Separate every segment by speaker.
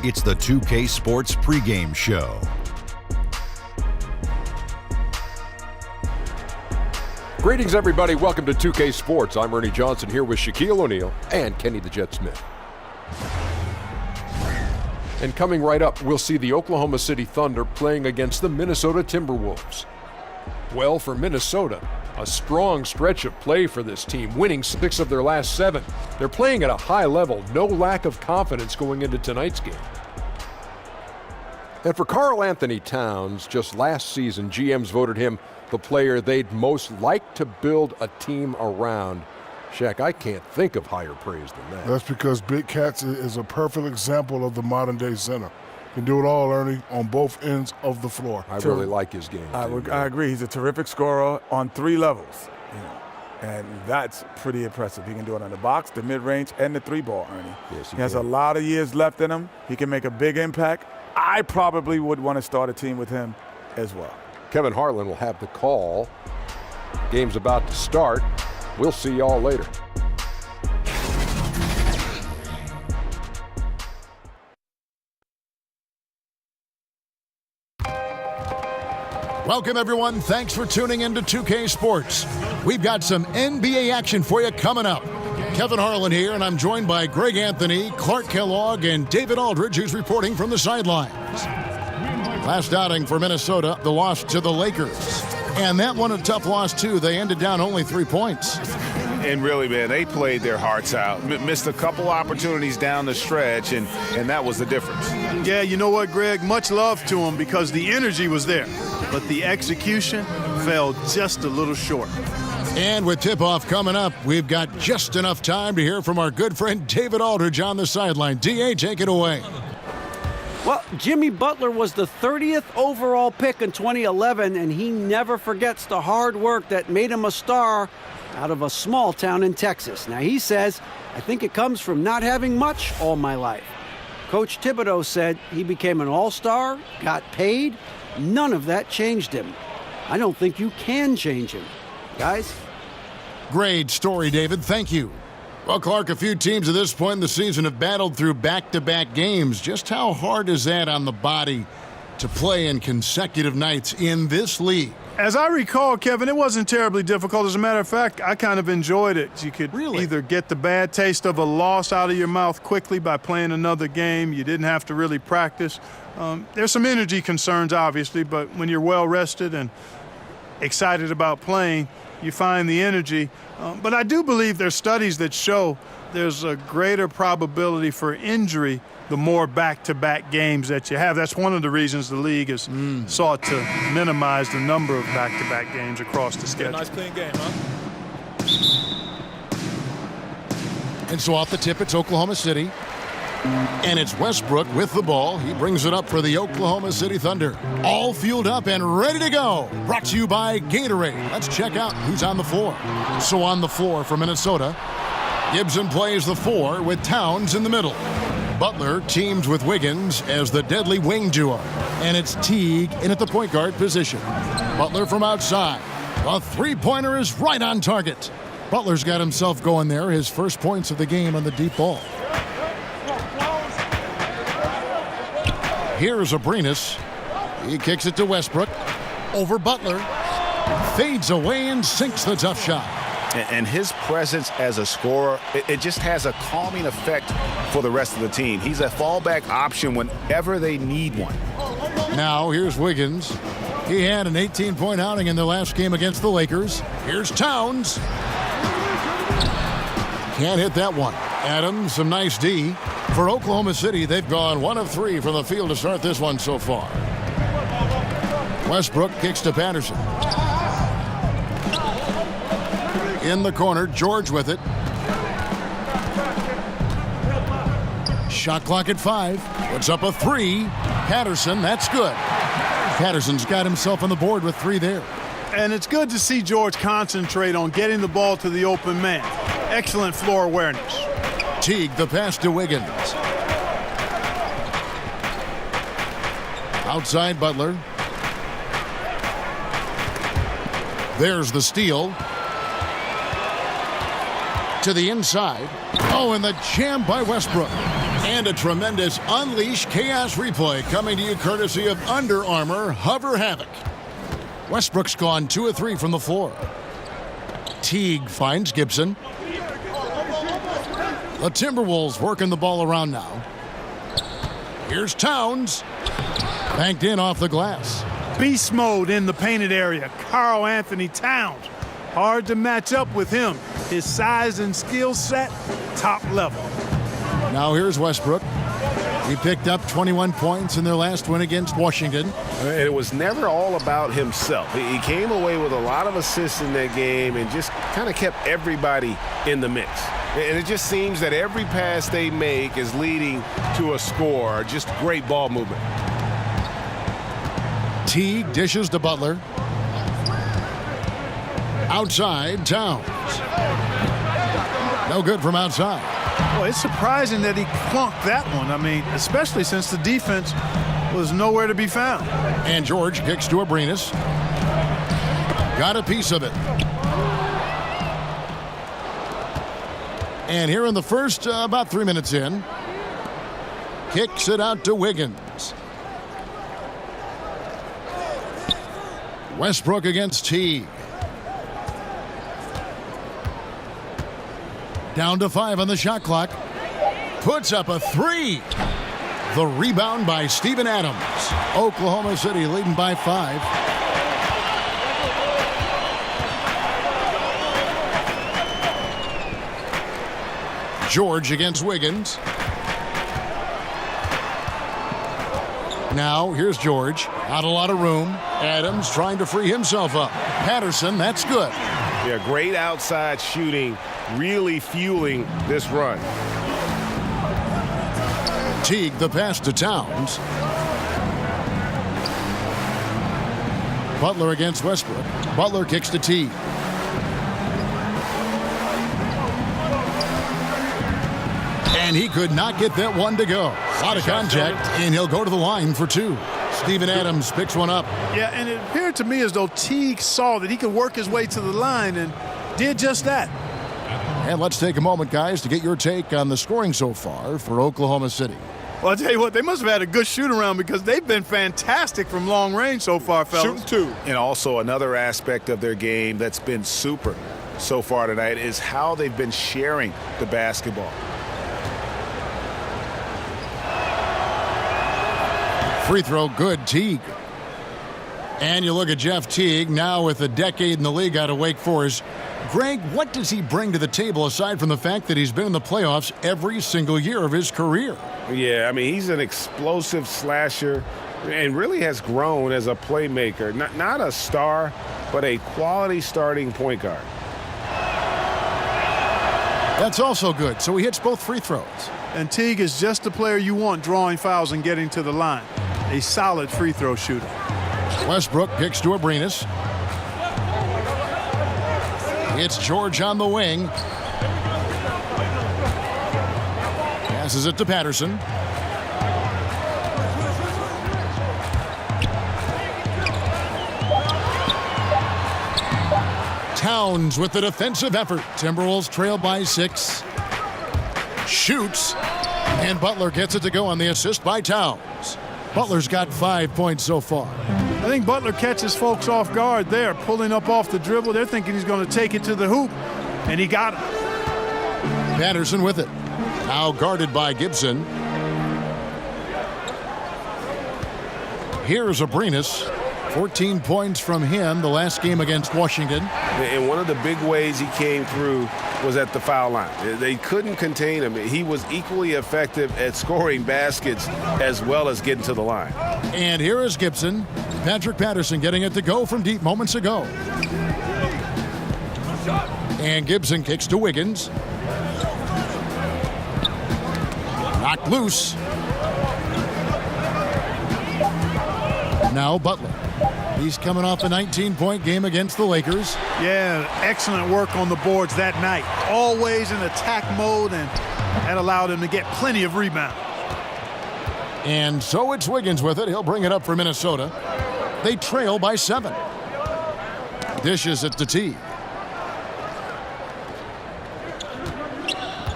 Speaker 1: It's the 2K Sports pregame show.
Speaker 2: Greetings, everybody. Welcome to 2K Sports. I'm Ernie Johnson here with Shaquille O'Neal and Kenny the Jet Smith. And coming right up, we'll see the Oklahoma City Thunder playing against the Minnesota Timberwolves. Well, for Minnesota, a strong stretch of play for this team, winning 6 of their last 7. They're playing at a high level, no lack of confidence going into tonight's game. And for Karl Anthony Towns, just last season, GMs voted him the player they'd most like to build a team around. Shaq, I can't think of higher praise than that.
Speaker 3: That's because Big Cats is a perfect example of the modern-day center. Can do it all, Ernie, on both ends of the floor.
Speaker 2: I really like his game.
Speaker 4: I agree. He's a terrific scorer on 3 levels, and that's pretty impressive. He can do it on the box, the mid-range, and the 3-ball, Ernie.
Speaker 2: Yes,
Speaker 4: he has a lot of years left in him. He can make a big impact. I probably would want to start a team with him as well.
Speaker 2: Kevin Harlan will have the call. Game's about to start. We'll see y'all later.
Speaker 5: Welcome, everyone. Thanks for tuning in to 2K Sports. We've got some NBA action for you coming up. Kevin Harlan here, and I'm joined by Greg Anthony, Clark Kellogg, and David Aldridge, who's reporting from the sidelines. Last outing for Minnesota, the loss to the Lakers. And that one a tough loss, too. They ended down only 3 points.
Speaker 6: And really, man, they played their hearts out. Missed a couple opportunities down the stretch, and that was the difference.
Speaker 7: Yeah, you know what, Greg? Much love to them because the energy was there. But the execution fell just a little short.
Speaker 5: And with tip-off coming up, we've got just enough time to hear from our good friend David Aldridge on the sideline. D.A., take it away.
Speaker 8: Well, Jimmy Butler was the 30th overall pick in 2011, and he never forgets the hard work that made him a star out of a small town in Texas. Now, he says, I think it comes from not having much all my life. Coach Thibodeau said he became an all-star, got paid. None of that changed him. I don't think you can change him. Guys?
Speaker 5: Great story, David. Thank you. Well, Clark, a few teams at this point in the season have battled through back-to-back games. Just how hard is that on the body to play in consecutive nights in this league?
Speaker 7: As I recall, Kevin, it wasn't terribly difficult. As a matter of fact, I kind of enjoyed it. You could either get the bad taste of a loss out of your mouth quickly by playing another game. You didn't have to really practice. There's some energy concerns, obviously, but when you're well-rested and excited about playing, you find the energy. But I do believe there's studies that show there's a greater probability for injury the more back-to-back games that you have. That's one of the reasons the league has sought to minimize the number of back-to-back games across the schedule.
Speaker 9: Nice clean game, huh?
Speaker 5: And so off the tip, it's Oklahoma City. And it's Westbrook with the ball. He brings it up for the Oklahoma City Thunder. All fueled up and ready to go. Brought to you by Gatorade. Let's check out who's on the floor. So on the floor for Minnesota, Gibson plays the 4 with Towns in the middle. Butler teams with Wiggins as the deadly wing duo. And it's Teague in at the point guard position. Butler from outside. A 3-pointer is right on target. Butler's got himself going there. His first points of the game on the deep ball. Here's Abrinas. He kicks it to Westbrook. Over Butler. Fades away and sinks the tough shot.
Speaker 6: And his presence as a scorer, it just has a calming effect for the rest of the team. He's a fallback option whenever they need one.
Speaker 5: Now here's Wiggins. He had an 18-point outing in the last game against the Lakers. Here's Towns. Can't hit that one. Adams, some nice D. For Oklahoma City, they've gone 1 of 3 from the field to start this one so far. Westbrook kicks to Patterson. In the corner, George with it. Shot clock at 5. Puts up a 3. Patterson, that's good. Patterson's got himself on the board with 3 there.
Speaker 7: And it's good to see George concentrate on getting the ball to the open man. Excellent floor awareness.
Speaker 5: Teague, the pass to Wiggins. Outside Butler. There's the steal. To the inside. Oh, and the jam by Westbrook. And a tremendous Unleash Chaos replay coming to you courtesy of Under Armour Hover Havoc. Westbrook's gone 2 of 3 from the floor. Teague finds Gibson. The Timberwolves working the ball around now. Here's Towns. Banked in off the glass.
Speaker 7: Beast mode in the painted area. Karl Anthony Towns. Hard to match up with him. His size and skill set, top level.
Speaker 5: Now here's Westbrook. He picked up 21 points in their last win against Washington.
Speaker 6: And it was never all about himself. He came away with a lot of assists in that game and just kind of kept everybody in the mix. And it just seems that every pass they make is leading to a score. Just great ball movement.
Speaker 5: Teague dishes to Butler. Outside, Towns. No good from outside.
Speaker 7: Well, it's surprising that he clunked that one. I mean, especially since the defense was nowhere to be found.
Speaker 5: And George kicks to Abrinas. Got a piece of it. And here in the first, about 3 minutes in, kicks it out to Wiggins. Westbrook against Teague. Down to 5 on the shot clock. Puts up a 3. The rebound by Steven Adams. Oklahoma City leading by 5. George against Wiggins. Now here's George. Not a lot of room. Adams trying to free himself up. Patterson, that's good.
Speaker 6: Yeah, great outside shooting, really fueling this run.
Speaker 5: Teague the pass to Towns. Butler against Westbrook. Butler kicks to Teague. And he could not get that one to go. A lot of contact, and he'll go to the line for 2. Steven Adams picks one up.
Speaker 7: Yeah, and it appeared to me as though Teague saw that he could work his way to the line and did just that.
Speaker 5: And let's take a moment, guys, to get your take on the scoring so far for Oklahoma City.
Speaker 7: Well, I'll tell you what, they must have had a good shoot-around because they've been fantastic from long range so far, fellas.
Speaker 6: Shooting 2. And also another aspect of their game that's been super so far tonight is how they've been sharing the basketball.
Speaker 5: Free throw, good, Teague. And you look at Jeff Teague, now with a decade in the league out of Wake Forest. Greg, what does he bring to the table aside from the fact that he's been in the playoffs every single year of his career?
Speaker 6: Yeah, I mean, he's an explosive slasher and really has grown as a playmaker. Not a star, but a quality starting point guard.
Speaker 5: That's also good. So he hits both free throws.
Speaker 7: And Teague is just the player you want drawing fouls and getting to the line. A solid free throw shooter.
Speaker 5: Westbrook kicks to Abrinas. It's George on the wing. Passes it to Patterson. Towns with the defensive effort. Timberwolves trail by 6. Shoots. And Butler gets it to go on the assist by Towns. Butler's got 5 points so far.
Speaker 7: I think Butler catches folks off guard there, pulling up off the dribble. They're thinking he's going to take it to the hoop, and he got it.
Speaker 5: Patterson with it. Now guarded by Gibson. Here's Abrinas. 14 points from him the last game against Washington.
Speaker 6: And one of the big ways he came through was at the foul line. They couldn't contain him. He was equally effective at scoring baskets as well as getting to the line.
Speaker 5: And here is Gibson. Patrick Patterson getting it to go from deep moments ago. And Gibson kicks to Wiggins. Knocked loose. Now Butler. He's coming off a 19-point game against the Lakers.
Speaker 7: Yeah, excellent work on the boards that night. Always in attack mode, and that allowed him to get plenty of rebounds.
Speaker 5: And so it's Wiggins with it. He'll bring it up for Minnesota. They trail by 7. Dishes it to Teague.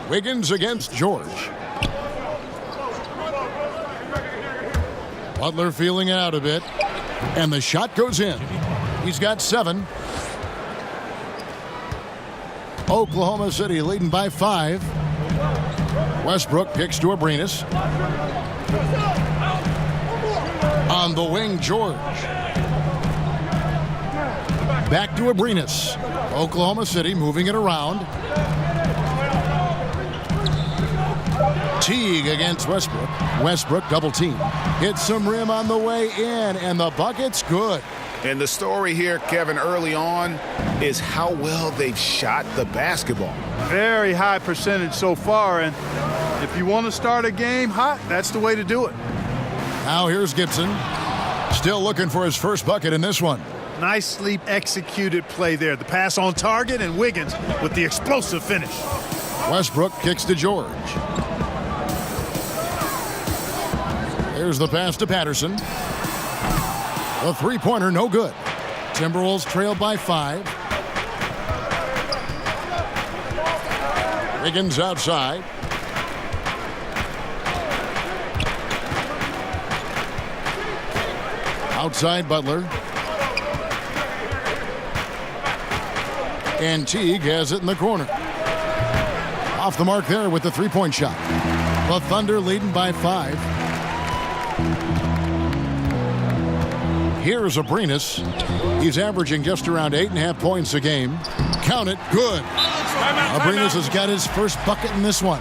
Speaker 5: Wiggins against George. Butler feeling it out a bit. And the shot goes in. He's got 7. Oklahoma City leading by 5. Westbrook kicks to Abrinas. On the wing, George. Back to Abrinas. Oklahoma City moving it around. Teague against Westbrook. Westbrook double team. Hits some rim on the way in, and the bucket's good.
Speaker 6: And the story here, Kevin, early on is how well they've shot the basketball.
Speaker 7: Very high percentage so far, and if you want to start a game hot, that's the way to do it.
Speaker 5: Now here's Gibson. Still looking for his first bucket in this one.
Speaker 7: Nicely executed play there. The pass on target, and Wiggins with the explosive finish.
Speaker 5: Westbrook kicks to George. Here's the pass to Patterson. The three-pointer, no good. Timberwolves trailed by 5. Wiggins outside. Outside Butler. And Teague has it in the corner. Off the mark there with the three-point shot. The Thunder leading by 5. Here's Abrinas. He's averaging just around 8.5 points a game. Count it, good. Abrinas has got his first bucket in this one.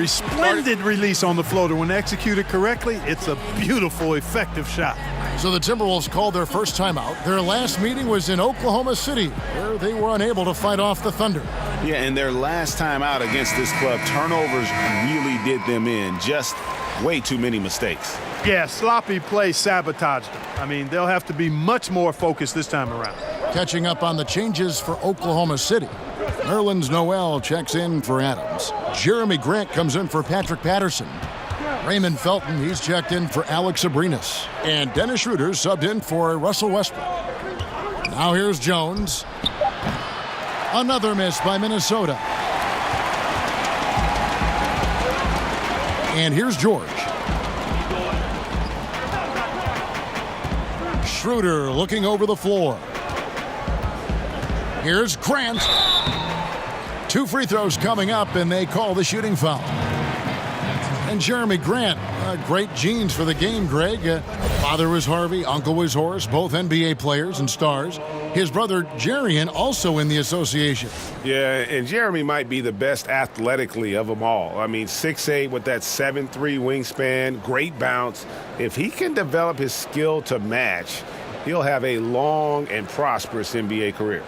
Speaker 7: Splendid release on the floater. When executed correctly, it's a beautiful, effective shot.
Speaker 5: So the Timberwolves called their first timeout. Their last meeting was in Oklahoma City, where they were unable to fight off the Thunder.
Speaker 6: Yeah, and their last time out against this club, turnovers really did them in. Just way too many mistakes.
Speaker 7: Yeah, sloppy play sabotaged them. I mean, they'll have to be much more focused this time around.
Speaker 5: Catching up on the changes for Oklahoma City. Nerlens Noel checks in for Adams. Jeremy Grant comes in for Patrick Patterson. Raymond Felton, he's checked in for Alex Abrinas. And Dennis Schroeder subbed in for Russell Westbrook. Now here's Jones. Another miss by Minnesota. And here's George. Schroeder looking over the floor. Here's Grant. 2 free throws coming up, and they call the shooting foul. And Jeremy Grant, great genes for the game, Greg. Father was Harvey, uncle was Horace, both NBA players and stars. His brother Jarian also in the association.
Speaker 6: Yeah, and Jeremy might be the best athletically of them all. I mean, 6'8" with that 7'3" wingspan, great bounce. If he can develop his skill to match, he'll have a long and prosperous NBA career.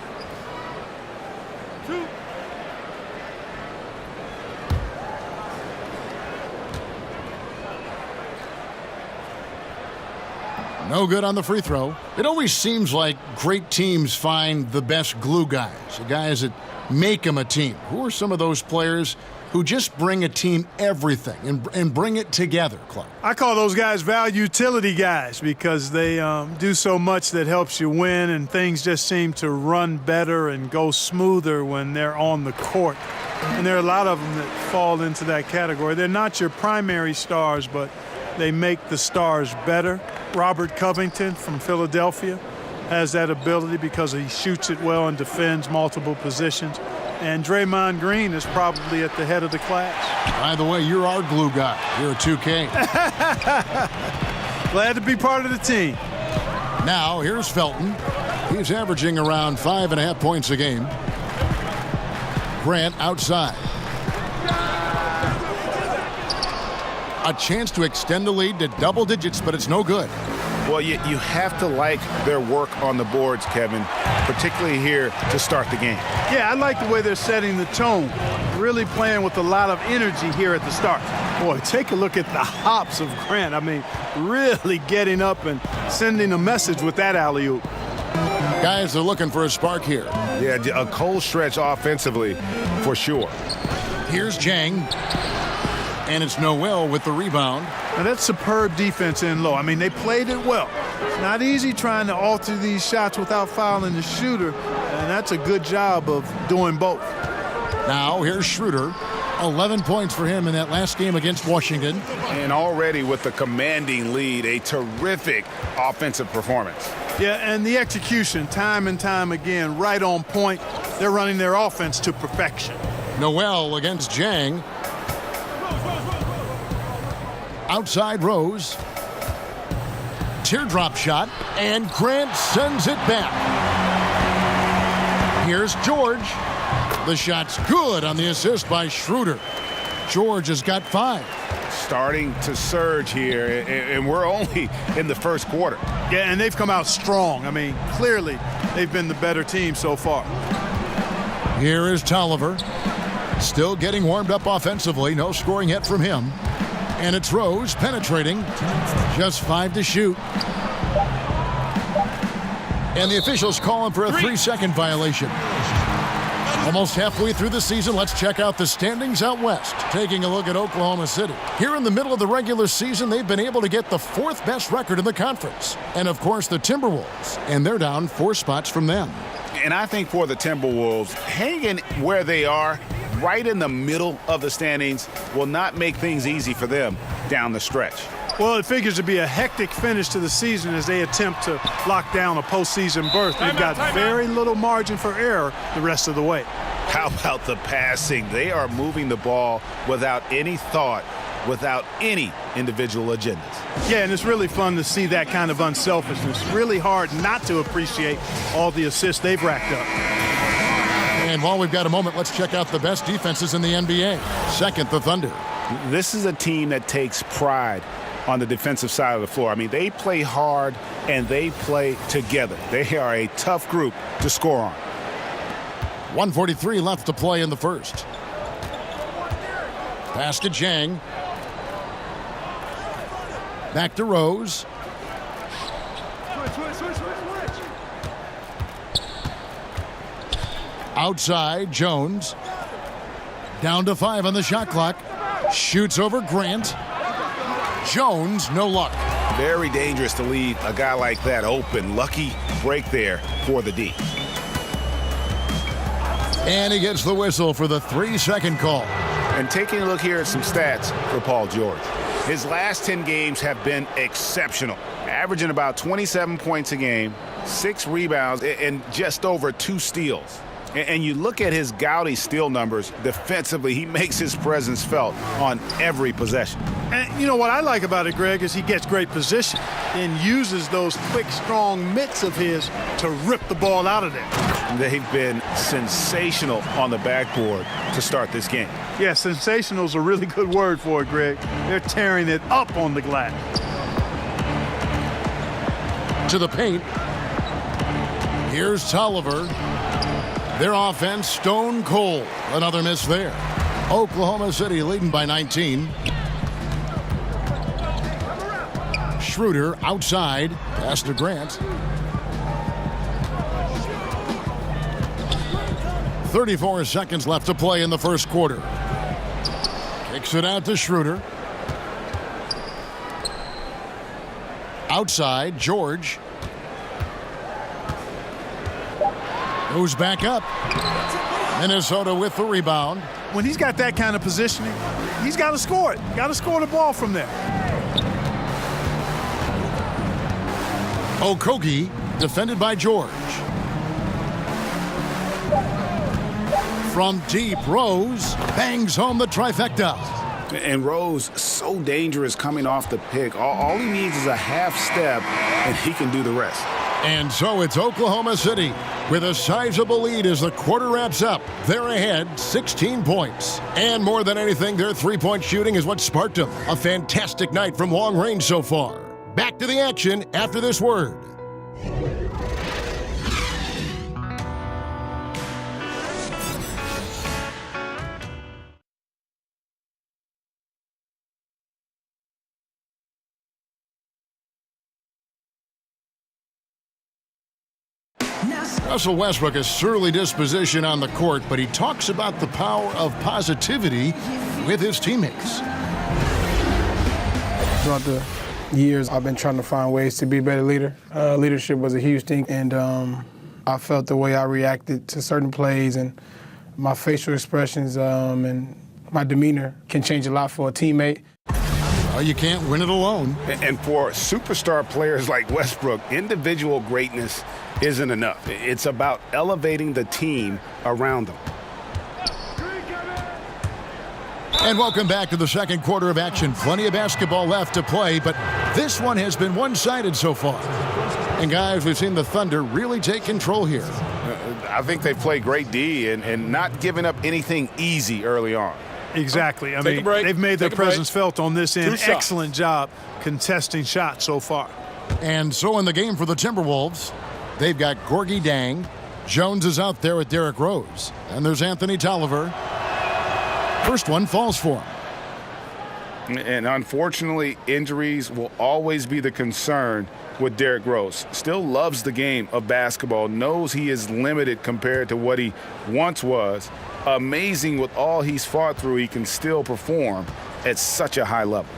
Speaker 5: No good on the free throw. It always seems like great teams find the best glue guys, the guys that make them a team. Who are some of those players who just bring a team everything and bring it together, Clark?
Speaker 7: I call those guys value utility guys because they do so much that helps you win, and things just seem to run better and go smoother when they're on the court. And there are a lot of them that fall into that category. They're not your primary stars, but they make the stars better. Robert Covington from Philadelphia has that ability because he shoots it well and defends multiple positions. And Draymond Green is probably at the head of the class.
Speaker 5: By the way, you're our glue guy. You're a 2K.
Speaker 7: Glad to be part of the team.
Speaker 5: Now, here's Felton. He's averaging around 5.5 points a game. Grant outside. A chance to extend the lead to double digits, but it's no good.
Speaker 6: Well, you have to like their work on the boards, Kevin, particularly here to start the game.
Speaker 7: Yeah, I like the way they're setting the tone. Really playing with a lot of energy here at the start. Boy, take a look at the hops of Grant. I mean, really getting up and sending a message with that alley-oop.
Speaker 5: Guys are looking for a spark here.
Speaker 6: Yeah, a cold stretch offensively for sure.
Speaker 5: Here's Jang. And it's Noel with the rebound.
Speaker 7: Now that's superb defense in low. I mean, they played it well. It's not easy trying to alter these shots without fouling the shooter, and that's a good job of doing both.
Speaker 5: Now here's Schroeder. 11 points for him in that last game against Washington.
Speaker 6: And already with the commanding lead, a terrific offensive performance.
Speaker 7: Yeah, and the execution, time and time again, right on point. They're running their offense to perfection.
Speaker 5: Noel against Jang. Outside Rose. Teardrop shot, and Grant sends it back. Here's George. The shot's good on the assist by Schroeder. George has got 5.
Speaker 6: Starting to surge here, and we're only in the first quarter.
Speaker 7: Yeah, and they've come out strong. I mean, clearly they've been the better team so far.
Speaker 5: Here is Tolliver. Still getting warmed up offensively. No scoring yet from him. And it's Rose penetrating. Just 5 to shoot. And the officials call him for a 3-second violation. Almost halfway through the season, let's check out the standings out west. Taking a look at Oklahoma City. Here in the middle of the regular season, they've been able to get the 4th best record in the conference. And of course, the Timberwolves. And they're down 4 spots from them.
Speaker 6: And I think for the Timberwolves, hanging where they are, right in the middle of the standings, will not make things easy for them down the stretch.
Speaker 7: Well, it figures to be a hectic finish to the season as they attempt to lock down a postseason berth. They've got very little margin for error the rest of the way.
Speaker 6: How about the passing? They are moving the ball without any thought, without any individual agendas.
Speaker 7: Yeah, and it's really fun to see that kind of unselfishness. Really hard not to appreciate all the assists they've racked up.
Speaker 5: And while we've got a moment, let's check out the best defenses in the NBA. Second, the Thunder.
Speaker 6: This is a team that takes pride on the defensive side of the floor. I mean, they play hard and they play together. They are a tough group to score on.
Speaker 5: 1:43 left to play in the first. Pass to Jang. Back to Rose. Outside, Jones. Down to 5 on the shot clock. Shoots over Grant. Jones, no luck.
Speaker 6: Very dangerous to leave a guy like that open. Lucky break there for the D.
Speaker 5: And he gets the whistle for the 3-second call.
Speaker 6: And taking a look here at some stats for Paul George. His last 10 games have been exceptional, averaging about 27 points a game, 6 rebounds, and just over 2 steals. And you look at his gaudy steal numbers defensively, he makes his presence felt on every possession.
Speaker 7: And you know what I like about it, Greg, is he gets great position and uses those quick, strong mitts of his to rip the ball out of there.
Speaker 6: They've been sensational on the backboard to start this game.
Speaker 7: Yeah, sensational is a really good word for it, Greg. They're tearing it up on the glass.
Speaker 5: To the paint. Here's Tolliver. Their offense stone cold. Another miss there. Oklahoma City leading by 19. Schroeder outside. Pass to Grant. 34 seconds left to play in the first quarter. Kicks it out to Schroeder. Outside, George. Goes back up. Minnesota with the rebound.
Speaker 7: When he's got that kind of positioning, he's got to score it. Got to score the ball from there.
Speaker 5: Okogie, defended by George. From deep, Rose bangs home the trifecta.
Speaker 6: And Rose, so dangerous coming off the pick. All he needs is a half step, and he can do the rest.
Speaker 5: And so it's Oklahoma City with a sizable lead as the quarter wraps up. They're ahead 16 points. And more than anything, their three-point shooting is what sparked them. A fantastic night from long range so far. Back to the action after this word. Russell Westbrook, a surly disposition on the court, but he talks about the power of positivity with his teammates.
Speaker 9: Throughout the years, I've been trying to find ways to be a better leader. Leadership was a huge thing, and I felt the way I reacted to certain plays and my facial expressions and my demeanor can change a lot for a teammate.
Speaker 5: Well, you can't win it alone.
Speaker 6: And for superstar players like Westbrook, individual greatness isn't enough. It's about elevating the team around them.
Speaker 5: And welcome back to the second quarter of action. Plenty of basketball left to play, but this one has been one-sided so far. And guys, we've seen the Thunder really take control here.
Speaker 6: I think they play great D and not giving up anything easy early on.
Speaker 7: Exactly. I mean, they've made their presence felt on this end. Excellent job contesting shots so far.
Speaker 5: And so in the game for the Timberwolves, they've got Gorgie Dang. Jones is out there with Derrick Rose. And there's Anthony Tolliver. First one falls for him.
Speaker 6: And unfortunately, injuries will always be the concern with Derrick Rose. Still loves the game of basketball, knows he is limited compared to what he once was. Amazing with all he's fought through, he can still perform at such a high level.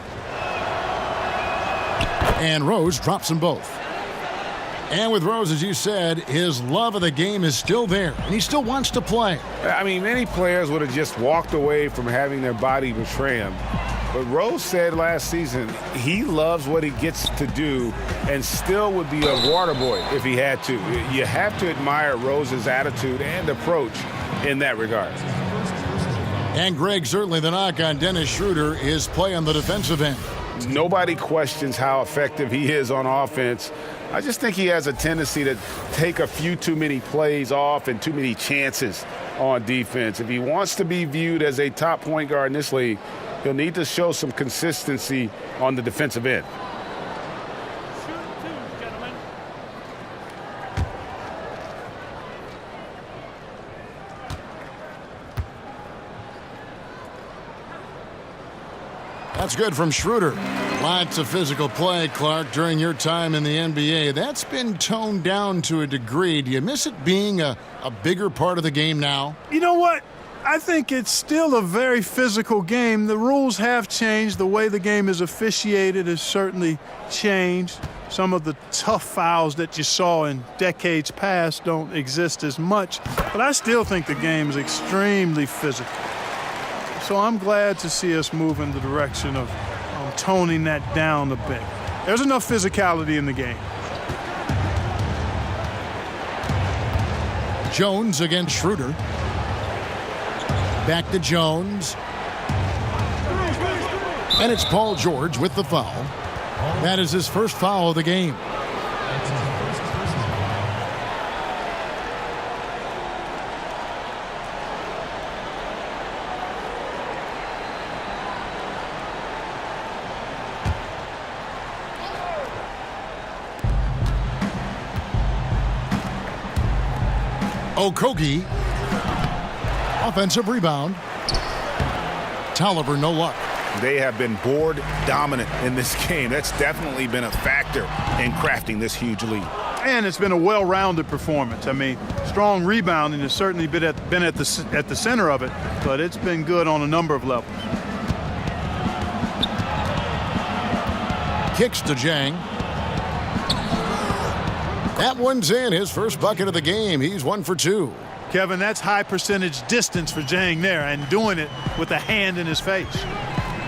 Speaker 5: And Rose drops them both. And with Rose, as you said, his love of the game is still there, and he still wants to play.
Speaker 6: I mean, many players would have just walked away from having their body betray him. But Rose said last season he loves what he gets to do and still would be a water boy if he had to. You have to admire Rose's attitude and approach in that regard.
Speaker 5: And Greg, certainly the knock on Dennis Schroeder is play on the defensive end.
Speaker 6: Nobody questions how effective he is on offense. I just think he has a tendency to take a few too many plays off and too many chances on defense. If he wants to be viewed as a top point guard in this league, he'll need to show some consistency on the defensive end.
Speaker 5: That's good from Schroeder. Lots of physical play, Clark, during your time in the NBA. That's been toned down to a degree. Do you miss it being a bigger part of the game now?
Speaker 7: You know what? I think it's still a very physical game. The rules have changed. The way the game is officiated has certainly changed. Some of the tough fouls that you saw in decades past don't exist as much. But I still think the game is extremely physical. So I'm glad to see us move in the direction of toning that down a bit. There's enough physicality in the game.
Speaker 5: Jones against Schroeder. Back to Jones. And it's Paul George with the foul. That is his first foul of the game. Okogie, offensive rebound. Tolliver, no luck.
Speaker 6: They have been board dominant in this game. That's definitely been a factor in crafting this huge lead.
Speaker 7: And it's been a well-rounded performance. I mean, strong rebounding has certainly been at the center of it, but it's been good on a number of levels.
Speaker 5: Kicks to Jang. That one's in, his first bucket of the game. He's 1 for 2.
Speaker 7: Kevin, that's high percentage distance for Jang there, and doing it with a hand in his face.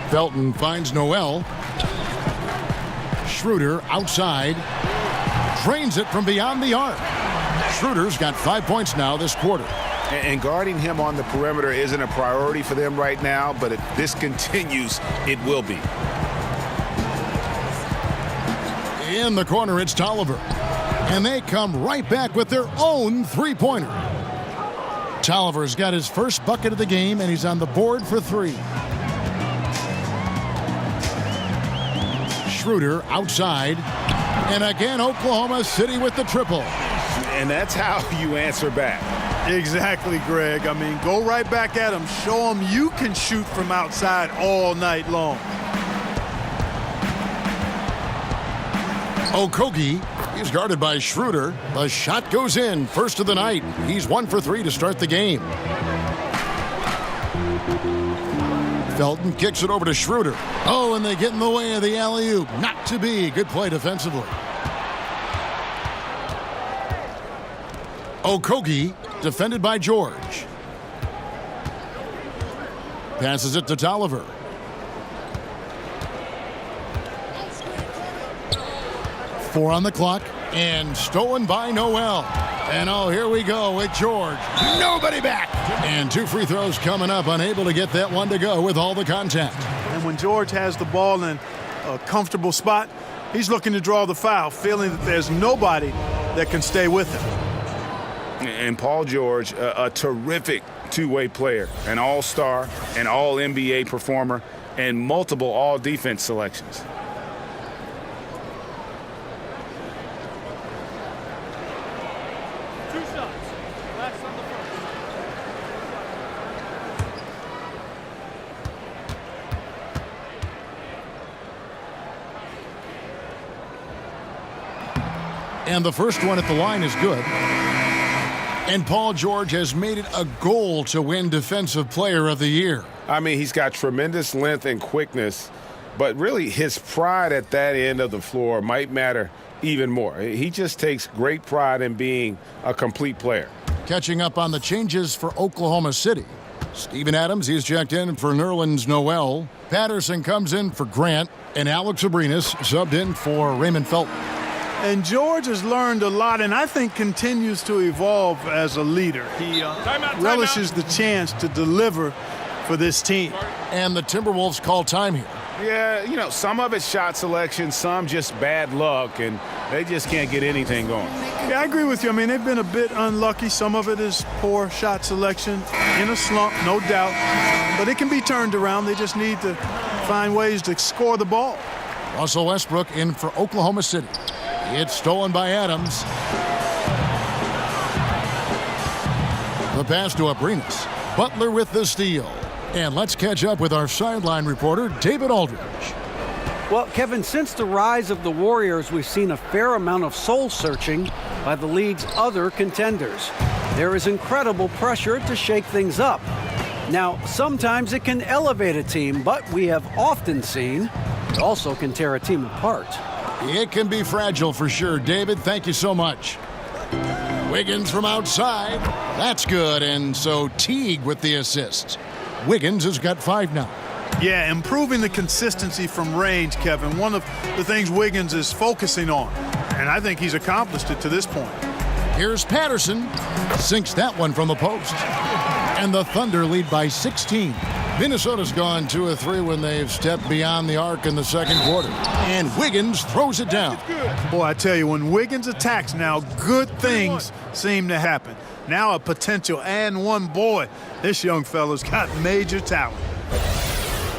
Speaker 5: Felton finds Noel. Schroeder outside. Drains it from beyond the arc. Schroeder's got 5 points now this quarter.
Speaker 6: And guarding him on the perimeter isn't a priority for them right now, but if this continues, it will be.
Speaker 5: In the corner, it's Tolliver. And they come right back with their own three-pointer. Tolliver's got his first bucket of the game, and he's on the board for 3. Schroeder outside. And again, Oklahoma City with the triple.
Speaker 6: And that's how you answer back.
Speaker 7: Exactly, Greg. I mean, go right back at him. Show him you can shoot from outside all night long.
Speaker 5: Okogie is guarded by Schroeder. The shot goes in. First of the night. He's 1 for 3 to start the game. Felton kicks it over to Schroeder. Oh, and they get in the way of the alley-oop. Not to be. Good play defensively. Okogie defended by George. Passes it to Tolliver. Four on the clock, and stolen by Noel. And oh, here we go with George. Nobody back. And 2 free throws coming up, unable to get that one to go with all the contact.
Speaker 7: And when George has the ball in a comfortable spot, he's looking to draw the foul, feeling that there's nobody that can stay with him.
Speaker 6: And Paul George, a terrific two-way player, an all-star, an all-NBA performer, and multiple all-defense selections.
Speaker 5: And the first one at the line is good. And Paul George has made it a goal to win Defensive Player of the Year.
Speaker 6: I mean, he's got tremendous length and quickness, but really his pride at that end of the floor might matter even more. He just takes great pride in being a complete player.
Speaker 5: Catching up on the changes for Oklahoma City. Steven Adams, he's checked in for Nerlens Noel. Patterson comes in for Grant, and Alex Abrinas subbed in for Raymond Felton.
Speaker 7: And George has learned a lot, and I think continues to evolve as a leader. He relishes the chance to deliver for this team.
Speaker 5: And the Timberwolves call time here.
Speaker 6: Yeah, you know, some of it's shot selection, some just bad luck, and they just can't get anything going.
Speaker 7: Yeah, I agree with you. I mean, they've been a bit unlucky. Some of it is poor shot selection, in a slump, no doubt. But it can be turned around. They just need to find ways to score the ball.
Speaker 5: Russell Westbrook in for Oklahoma City. It's stolen by Adams. The pass to Abrinas. Butler with the steal. And let's catch up with our sideline reporter, David Aldridge.
Speaker 8: Well, Kevin, since the rise of the Warriors, we've seen a fair amount of soul-searching by the league's other contenders. There is incredible pressure to shake things up. Now, sometimes it can elevate a team, but we have often seen it also can tear a team apart.
Speaker 5: It can be fragile for sure. David, thank you so much. Wiggins from outside. That's good. And so Teague with the assist. Wiggins has got 5 now.
Speaker 7: Yeah, improving the consistency from range, Kevin. One of the things Wiggins is focusing on. And I think he's accomplished it to this point.
Speaker 5: Here's Patterson. Sinks that one from the post. And the Thunder lead by 16. Minnesota's gone 2 of 3 when they've stepped beyond the arc in the second quarter. And Wiggins throws it down.
Speaker 7: Boy, I tell you, when Wiggins attacks now, good things seem to happen. Now a potential and one. Boy, this young fella's got major talent.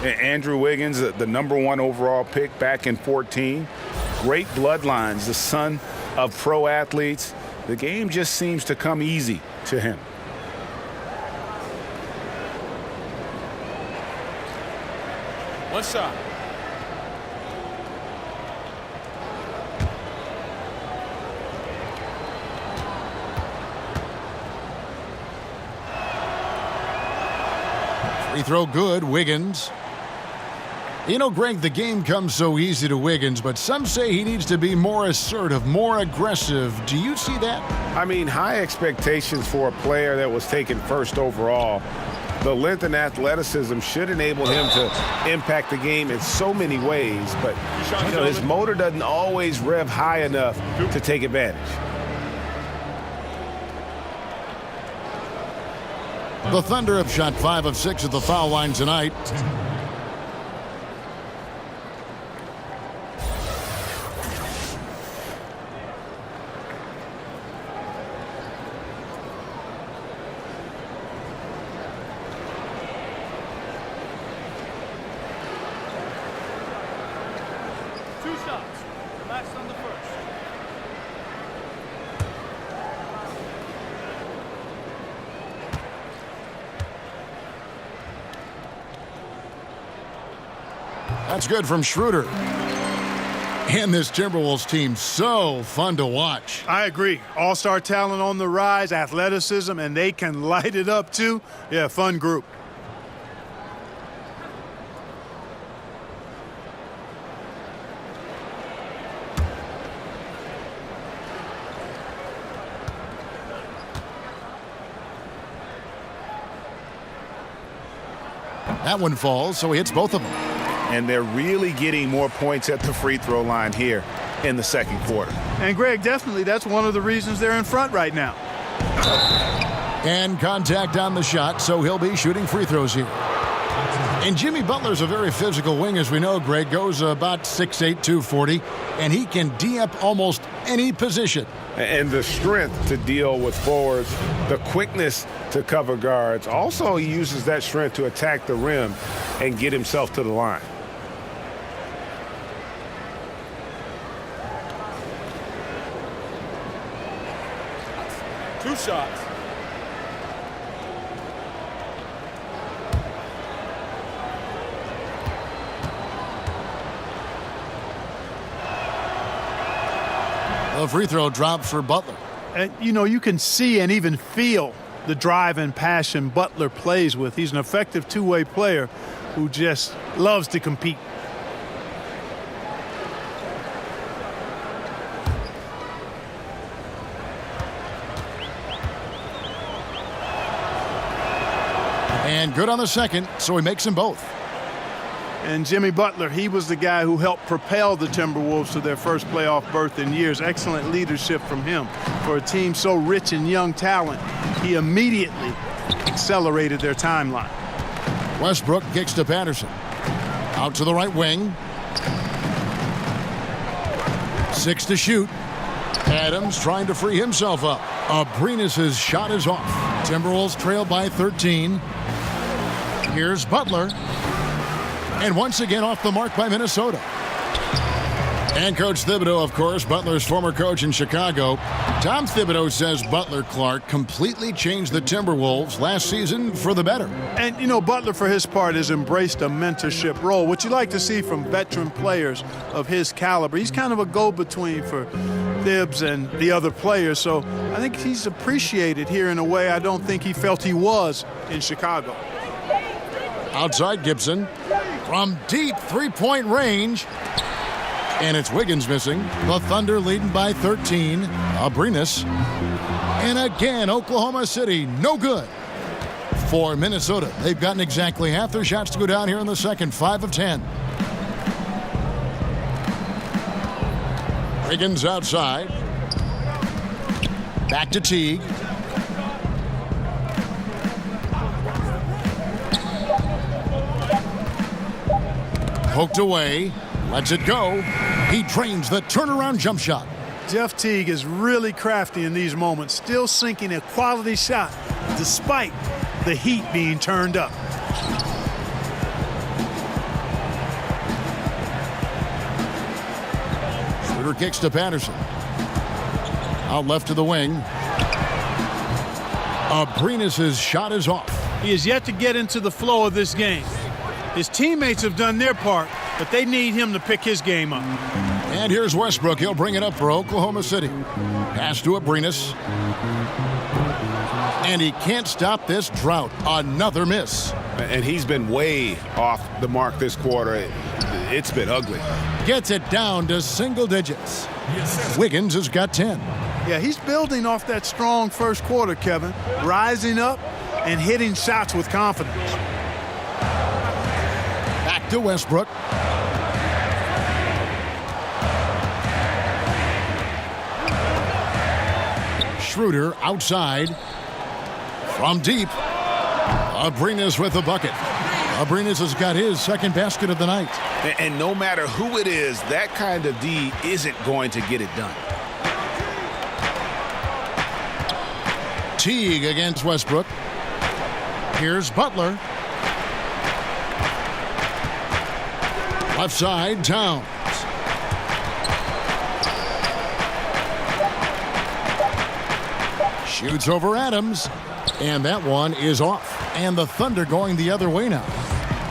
Speaker 6: Andrew Wiggins, the #1 overall pick back in 14. Great bloodlines, the son of pro athletes. The game just seems to come easy to him.
Speaker 2: One shot.
Speaker 5: Free throw good, Wiggins. You know, Greg, the game comes so easy to Wiggins, but some say he needs to be more assertive, more aggressive. Do you see that?
Speaker 6: I mean, high expectations for a player that was taken first overall. The length and athleticism should enable him to impact the game in so many ways, but you know, his motor doesn't always rev high enough to take advantage.
Speaker 5: The Thunder have shot 5 of 6 at the foul line tonight. That's good from Schroeder. And this Timberwolves team, so fun to watch.
Speaker 7: I agree. All-star talent on the rise, athleticism, and they can light it up too. Yeah, fun group.
Speaker 5: That one falls, so he hits both of them.
Speaker 10: And they're really getting more points at the free throw line here in the second quarter.
Speaker 7: And, Greg, definitely that's one of the reasons they're in front right now.
Speaker 5: And contact on the shot, so he'll be shooting free throws here. And Jimmy Butler's a very physical wing, as we know, Greg. Goes about 6'8", 240, and he can D-up almost any position.
Speaker 6: And the strength to deal with forwards, the quickness to cover guards. Also, he uses that strength to attack the rim and get himself to the line.
Speaker 4: Two shots.
Speaker 5: A free throw drop for Butler.
Speaker 7: And, you know, you can see and even feel the drive and passion Butler plays with. He's an effective two-way player who just loves to compete.
Speaker 5: And good on the second, so he makes them both.
Speaker 7: And Jimmy Butler, he was the guy who helped propel the Timberwolves to their first playoff berth in years. Excellent leadership from him. For a team so rich in young talent, he immediately accelerated their timeline.
Speaker 5: Westbrook kicks to Patterson. Out to the right wing. 6 to shoot. Adams trying to free himself up. Abrinas' shot is off. Timberwolves trail by 13. Here's Butler. And once again off the mark by Minnesota. And Coach Thibodeau, of course, Butler's former coach in Chicago. Tom Thibodeau says Butler, Clark, completely changed the Timberwolves last season for the better.
Speaker 7: And, you know, Butler, for his part, has embraced a mentorship role, which you like to see from veteran players of his caliber. He's kind of a go-between for Thibs and the other players, so I think he's appreciated here in a way I don't think he felt he was in Chicago.
Speaker 5: Outside Gibson. From deep three-point range. And it's Wiggins missing. The Thunder leading by 13. Abrinas. And again, Oklahoma City, no good. For Minnesota, they've gotten exactly half their shots to go down here in the second. 5 of 10. Wiggins outside. Back to Teague. Poked away, lets it go. He drains the turnaround jump shot.
Speaker 7: Jeff Teague is really crafty in these moments, still sinking a quality shot despite the heat being turned up.
Speaker 5: Schroeder kicks to Patterson. Out left to the wing. Abrinas' shot is off.
Speaker 7: He has yet to get into the flow of this game. His teammates have done their part, but they need him to pick his game up.
Speaker 5: And here's Westbrook. He'll bring it up for Oklahoma City. Pass to Abrinas. And he can't stop this drought. Another miss.
Speaker 6: And he's been way off the mark this quarter. It's been ugly.
Speaker 5: Gets it down to single digits. Wiggins has got 10.
Speaker 7: Yeah, he's building off that strong first quarter, Kevin. Rising up and hitting shots with confidence.
Speaker 5: Back to Westbrook. Schroeder outside. From deep. Abrinas with the bucket. Abrinas has got his second basket of the night.
Speaker 6: And no matter who it is, that kind of D isn't going to get it done.
Speaker 5: Teague against Westbrook. Here's Butler. Left side, Towns. Shoots over Adams. And that one is off. And the Thunder going the other way now.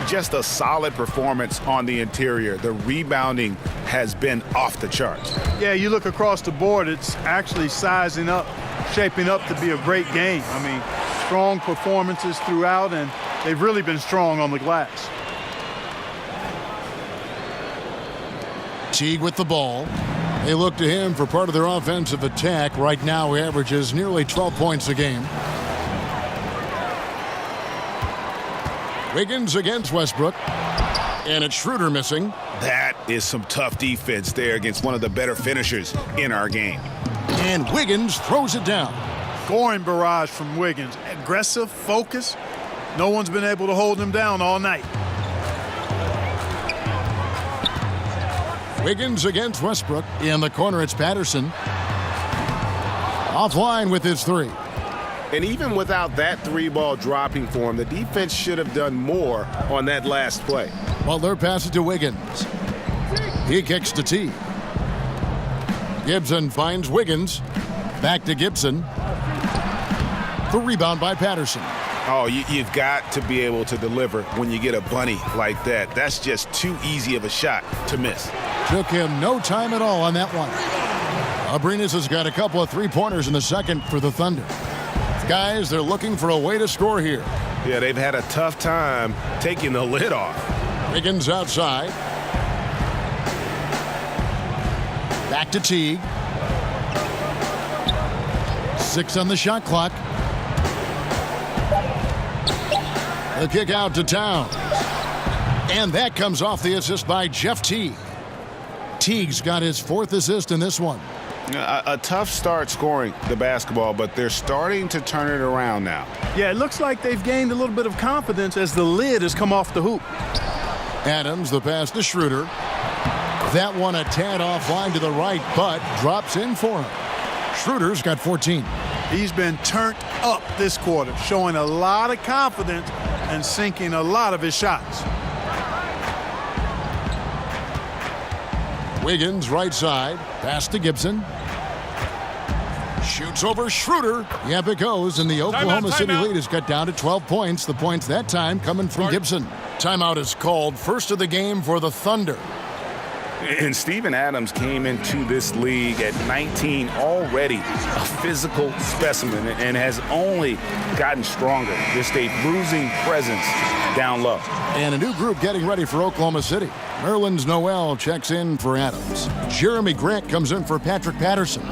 Speaker 10: Just a solid performance on the interior. The rebounding has been off the charts.
Speaker 7: Yeah, you look across the board, it's actually sizing up, shaping up to be a great game. I mean, strong performances throughout, and they've really been strong on the glass.
Speaker 5: Teague with the ball. They look to him for part of their offensive attack. Right now, he averages nearly 12 points a game. Wiggins against Westbrook. And it's Schroeder missing.
Speaker 10: That is some tough defense there against one of the better finishers in our game.
Speaker 5: And Wiggins throws it down.
Speaker 7: Scoring barrage from Wiggins. Aggressive, focus. No one's been able to hold him down all night.
Speaker 5: Wiggins against Westbrook. In the corner, it's Patterson. Offline with his three.
Speaker 6: And even without that three ball dropping for him, the defense should have done more on that last play.
Speaker 5: Butler passes to Wiggins. He kicks to T. Gibson finds Wiggins. Back to Gibson. The rebound by Patterson.
Speaker 6: Oh, you've got to be able to deliver when you get a bunny like that. That's just too easy of a shot to miss.
Speaker 5: Took him no time at all on that one. Abrinas has got a couple of three-pointers in the second for the Thunder. Guys, they're looking for a way to score here.
Speaker 6: Yeah, they've had a tough time taking the lid off.
Speaker 5: Wiggins outside. Back to Teague. 6 on the shot clock. The kick out to Towns. And that comes off the assist by Jeff Teague. Teague's got his 4th assist in this one.
Speaker 6: A tough start scoring the basketball, but they're starting to turn it around now.
Speaker 7: Yeah, it looks like they've gained a little bit of confidence as the lid has come off the hoop.
Speaker 5: Adams, the pass to Schroeder. That one a tad offline to the right, but drops in for him. Schroeder's got 14.
Speaker 7: He's been turned up this quarter, showing a lot of confidence and sinking a lot of his shots.
Speaker 5: Wiggins right side. Pass to Gibson. Shoots over Schroeder. Yep, it goes, and the Oklahoma City lead is cut down to 12 points. The points that time coming from Gibson. Timeout is called. First of the game for the Thunder.
Speaker 10: And Steven Adams came into this league at 19, already a physical specimen, and has only gotten stronger. Just a bruising presence down low.
Speaker 5: And a new group getting ready for Oklahoma City. Nerlens Noel checks in for Adams. Jeremy Grant comes in for Patrick Patterson.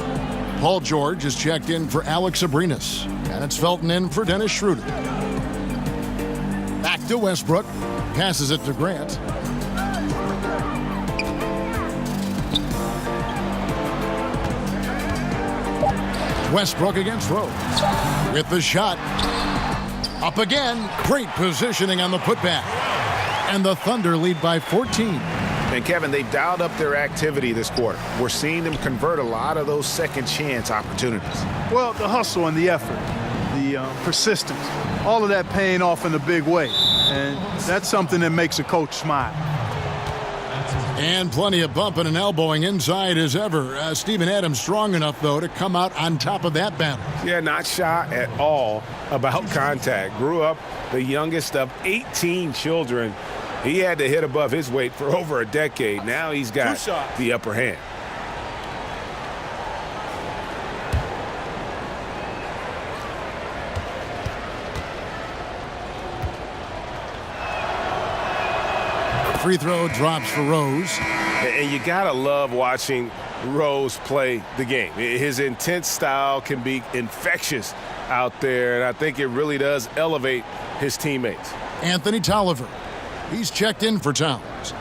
Speaker 5: Paul George is checked in for Alex Abrinas. And it's Felton in for Dennis Schroeder. Back to Westbrook. Passes it to Grant. Westbrook against Rose. With the shot. Up again. Great positioning on the putback. And the Thunder lead by 14.
Speaker 6: And Kevin, they've dialed up their activity this quarter. We're seeing them convert a lot of those second chance opportunities.
Speaker 7: Well, the hustle and the effort, the persistence, all of that paying off in a big way. And that's something that makes a coach smile.
Speaker 5: And plenty of bumping and elbowing inside as ever. Steven Adams strong enough, though, to come out on top of that battle.
Speaker 6: Yeah, not shy at all about contact. Grew up the youngest of 18 children. He had to hit above his weight for over a decade. Now he's got the upper hand.
Speaker 5: Free throw drops for Rose.
Speaker 6: And you gotta love watching Rose play the game. His intense style can be infectious out there, and I think it really does elevate his teammates.
Speaker 5: Anthony Tolliver. He's checked in for Towns.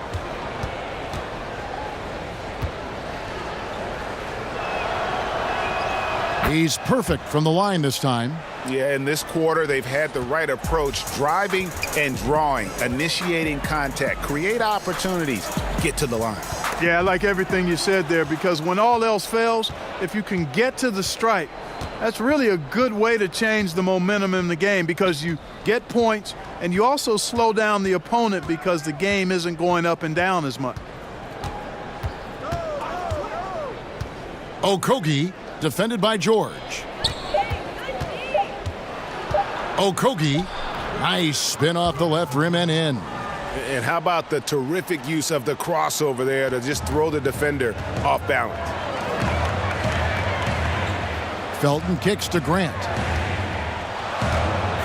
Speaker 5: He's perfect from the line this time.
Speaker 6: Yeah, in this quarter, they've had the right approach, driving and drawing, initiating contact, create opportunities, get to the line.
Speaker 7: Yeah, I like everything you said there, because when all else fails, if you can get to the stripe, that's really a good way to change the momentum in the game, because you get points and you also slow down the opponent because the game isn't going up and down as much.
Speaker 5: Okogie, defended by George. Okogie, nice spin off the left rim and in.
Speaker 6: And how about the terrific use of the crossover there to just throw the defender off balance.
Speaker 5: Felton kicks to Grant.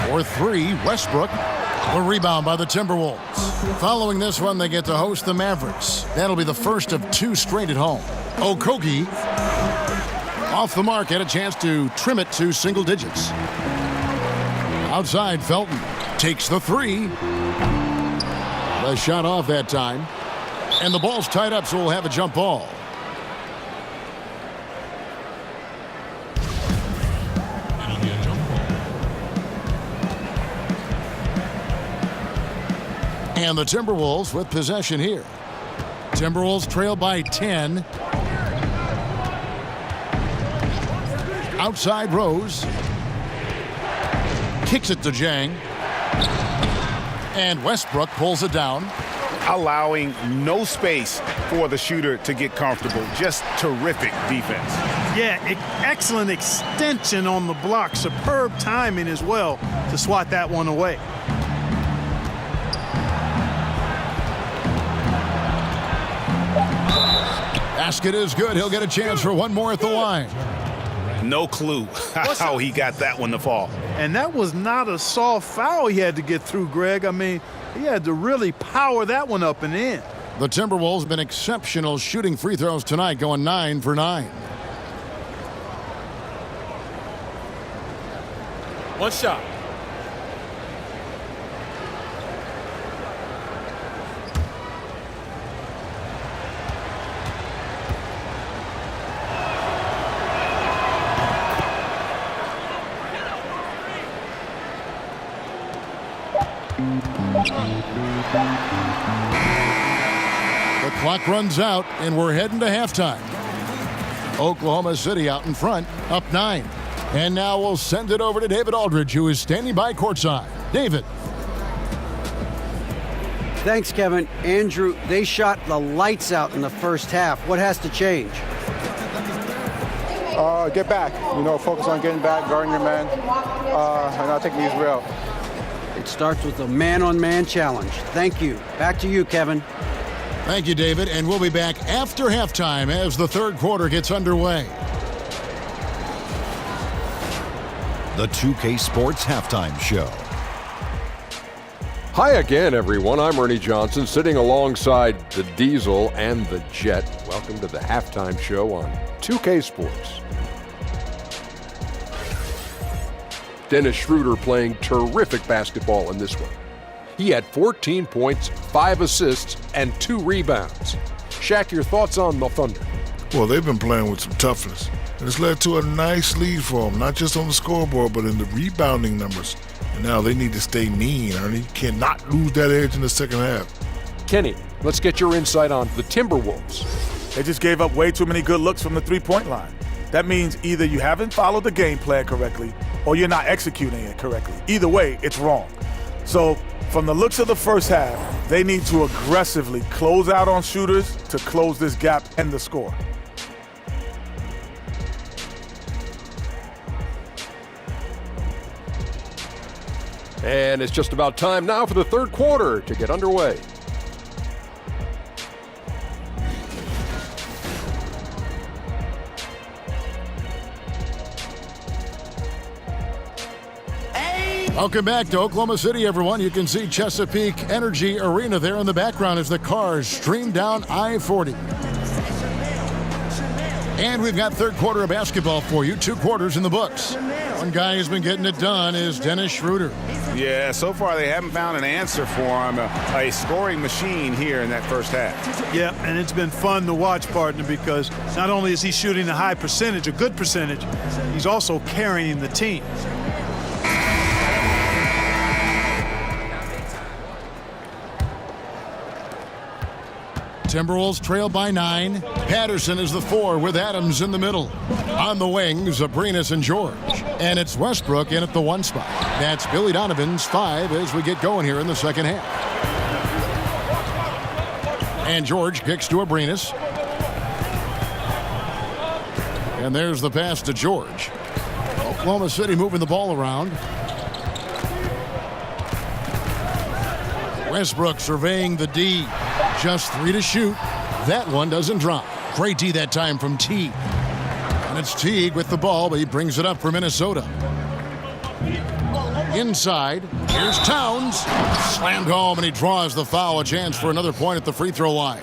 Speaker 5: For 3, Westbrook. A rebound by the Timberwolves. Following this one, they get to host the Mavericks. That'll be the first of 2 straight at home. Okogie, off the mark, had a chance to trim it to single digits. Outside, Felton takes the 3. The shot off that time. And the ball's tied up, so we'll have a jump ball. And the Timberwolves with possession here. Timberwolves trail by 10. Outside Rose. Kicks it to Jang. And Westbrook pulls it down.
Speaker 6: Allowing no space for the shooter to get comfortable. Just terrific defense.
Speaker 7: Yeah, excellent extension on the block. Superb timing as well to swat that one away.
Speaker 5: Basket is good. He'll get a chance for one more at the line.
Speaker 6: No clue how he got that one to fall.
Speaker 7: And that was not a soft foul he had to get through, Greg. I mean, he had to really power that one up and in.
Speaker 5: The Timberwolves have been exceptional shooting free throws tonight, going 9 for 9.
Speaker 2: One shot.
Speaker 5: The clock runs out, and we're heading to halftime. Oklahoma City out in front, up 9. And now we'll send it over to David Aldridge, who is standing by courtside. David.
Speaker 8: Thanks, Kevin. Andrew, they shot the lights out in the first half. What has to change?
Speaker 11: Get back. Focus on getting back, guarding your man, and not taking these real.
Speaker 8: It starts with a man-on-man challenge. Thank you. Back to you, Kevin.
Speaker 5: Thank you, David. And we'll be back after halftime as the third quarter gets underway.
Speaker 1: The 2K Sports Halftime Show.
Speaker 2: Hi again, everyone. I'm Ernie Johnson, sitting alongside the Diesel and the Jet. Welcome to the halftime show on 2K Sports. Dennis Schroeder playing terrific basketball in this one. He had 14 points, 5 assists, and 2 rebounds. Shaq, your thoughts on the Thunder?
Speaker 3: Well, they've been playing with some toughness, and it's led to a nice lead for them, not just on the scoreboard, but in the rebounding numbers. And now they need to stay mean, Ernie. You cannot lose that edge in the second half.
Speaker 2: Kenny, let's get your insight on the Timberwolves.
Speaker 4: They just gave up way too many good looks from the three-point line. That means either you haven't followed the game plan correctly or you're not executing it correctly. Either way, it's wrong. So from the looks of the first half, they need to aggressively close out on shooters to close this gap and the score.
Speaker 2: And it's just about time now for the third quarter to get underway.
Speaker 5: Welcome back to Oklahoma City, everyone. You can see Chesapeake Energy Arena there in the background as the cars stream down I-40. And we've got third quarter of basketball for you. 2 quarters in the books. One guy who's been getting it done is Dennis Schroeder.
Speaker 6: Yeah, so far they haven't found an answer for him. A scoring machine here in that first half.
Speaker 7: Yeah, and it's been fun to watch, partner, because not only is he shooting a high percentage, a good percentage, he's also carrying the team.
Speaker 5: Timberwolves trail by 9. Patterson is the 4 with Adams in the middle. On the wings, Abrinas and George. And it's Westbrook in at the 1 spot. That's Billy Donovan's 5 as we get going here in the second half. And George kicks to Abrinas. And there's the pass to George. Oklahoma City moving the ball around. Westbrook surveying the D. Just 3 to shoot. That one doesn't drop. Great D that time from Teague. And it's Teague with the ball, but he brings it up for Minnesota. Inside, here's Towns. Slammed home, and he draws the foul. A chance for another point at the free throw line.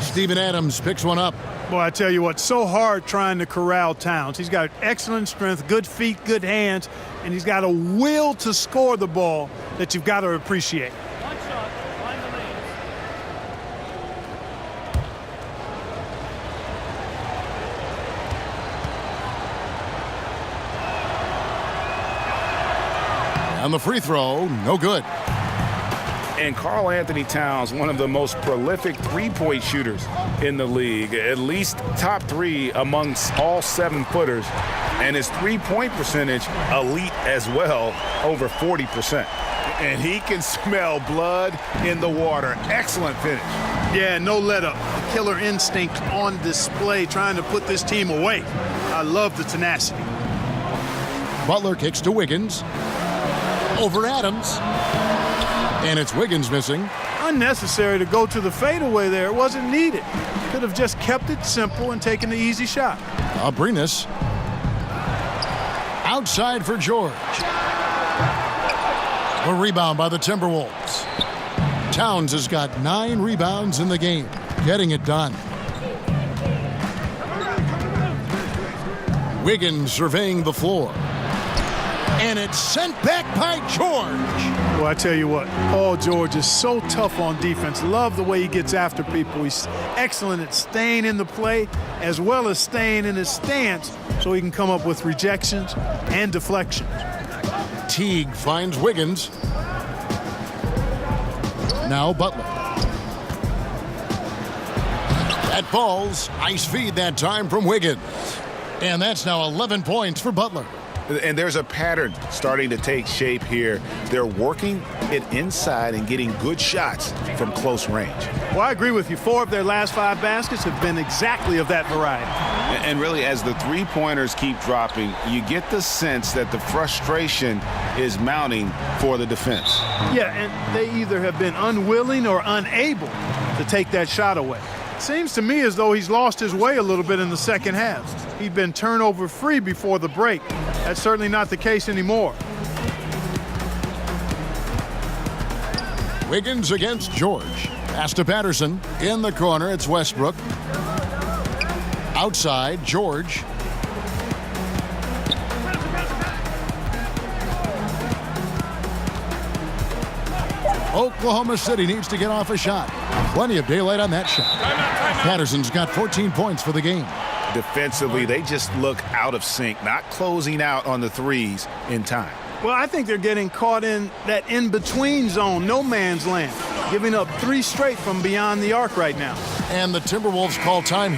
Speaker 5: Steven Adams picks one up.
Speaker 7: Boy, I tell you what, so hard trying to corral Towns. He's got excellent strength, good feet, good hands, and he's got a will to score the ball that you've got to appreciate.
Speaker 5: And the free throw, no good.
Speaker 10: And Karl Anthony Towns, one of the most prolific three-point shooters in the league, at least top 3 amongst all 7-footers, and his three-point percentage elite as well, over 40%.
Speaker 6: And he can smell blood in the water. Excellent finish.
Speaker 7: Yeah, no let up. The killer instinct on display, trying to put this team away. I love the tenacity.
Speaker 5: Butler kicks to Wiggins. Over Adams. And it's Wiggins missing.
Speaker 7: Unnecessary to go to the fadeaway there. It wasn't needed. Could have just kept it simple and taken the easy shot.
Speaker 5: Abrinas. Outside for George. A rebound by the Timberwolves. Towns has got 9 rebounds in the game, getting it done. Wiggins surveying the floor. And it's sent back by George.
Speaker 7: Well, I tell you what, Paul George is so tough on defense. Love the way he gets after people. He's excellent at staying in the play as well as staying in his stance so he can come up with rejections and deflections.
Speaker 5: Teague finds Wiggins. Now Butler. That falls. Nice feed that time from Wiggins. And that's now 11 points for Butler.
Speaker 6: And there's a pattern starting to take shape here. They're working it inside and getting good shots from close range.
Speaker 7: Well, I agree with you. 4 of their last 5 baskets have been exactly of that variety.
Speaker 6: And really, as the three-pointers keep dropping, you get the sense that the frustration is mounting for the defense.
Speaker 7: Yeah, and they either have been unwilling or unable to take that shot away. Seems to me as though he's lost his way a little bit in the second half. He'd been turnover-free before the break. That's certainly not the case anymore.
Speaker 5: Wiggins against George. Pass to Patterson. In the corner, it's Westbrook. Outside, George. Oklahoma City needs to get off a shot. Plenty of daylight on that shot. Patterson's got 14 points for the game.
Speaker 6: Defensively, they just look out of sync, not closing out on the threes in time.
Speaker 7: Well, I think they're getting caught in that in-between zone, no man's land, giving up 3 straight from beyond the arc right now.
Speaker 5: And the Timberwolves call time.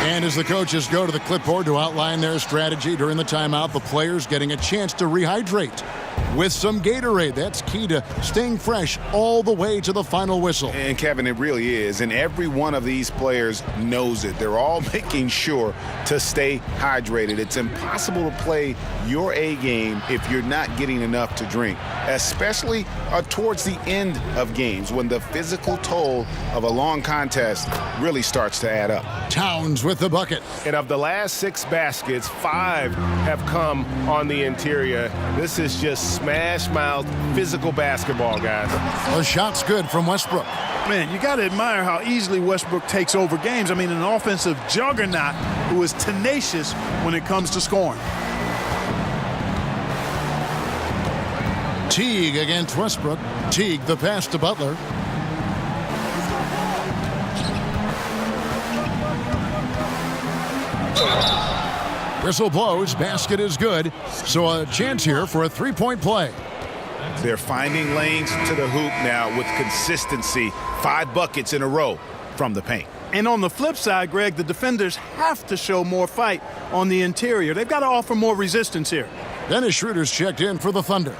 Speaker 5: And as the coaches go to the clipboard to outline their strategy during the timeout, the players getting a chance to rehydrate with some Gatorade. That's key to staying fresh all the way to the final whistle.
Speaker 6: And Kevin, it really is. And every one of these players knows it. They're all making sure to stay hydrated. It's impossible to play your A game if you're not getting enough to drink, especially towards the end of games when the physical toll of a long contest really starts to add up.
Speaker 5: Towns with the bucket.
Speaker 6: And of the last 6 baskets, 5 have come on the interior. This is just smash-mouth physical basketball, guys.
Speaker 5: The shot's good from Westbrook.
Speaker 7: Man, you got to admire how easily Westbrook takes over games. I mean, an offensive juggernaut who is tenacious when it comes to scoring.
Speaker 5: Teague against Westbrook. Teague the pass to Butler. Whistle blows, basket is good. So a chance here for a 3-point play.
Speaker 6: They're finding lanes to the hoop now with consistency. 5 buckets in a row from the paint.
Speaker 7: And on the flip side, Greg, the defenders have to show more fight on the interior. They've got to offer more resistance here.
Speaker 5: Dennis Schroeder's checked in for the Thunder.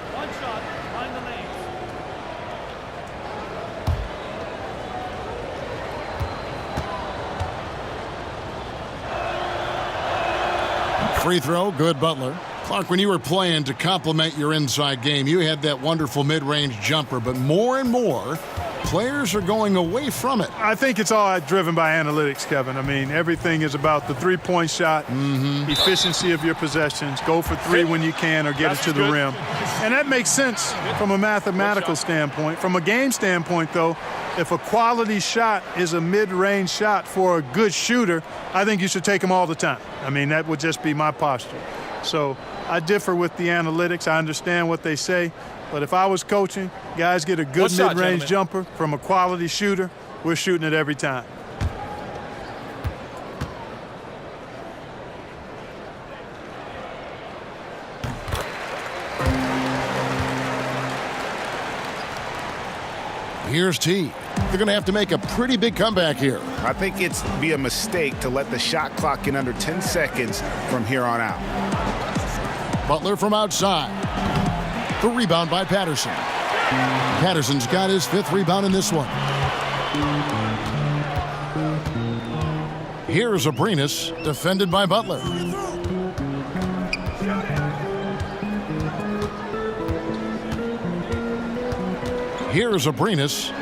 Speaker 5: Free throw, good Butler. Clark, when you were playing to complement your inside game, you had that wonderful mid-range jumper, but more and more, players are going away from it.
Speaker 7: I think it's all driven by analytics, Kevin. I mean, everything is about the three-point shot, efficiency of your possessions, go for 3 when you can or get it to the rim. And that makes sense from a mathematical standpoint. From a game standpoint, though, if a quality shot is a mid-range shot for a good shooter, I think you should take them all the time. I mean, that would just be my posture. So I differ with the analytics. I understand what they say. But if I was coaching, guys get a good mid-range jumper from a quality shooter, we're shooting it every time.
Speaker 5: Here's T. They're going to have to make a pretty big comeback here.
Speaker 10: I think it's be a mistake to let the shot clock get under 10 seconds from here on out.
Speaker 5: Butler from outside. The rebound by Patterson. Patterson's got his 5th rebound in this one. Here's Abrinas, defended by Butler. Here's Abrinas.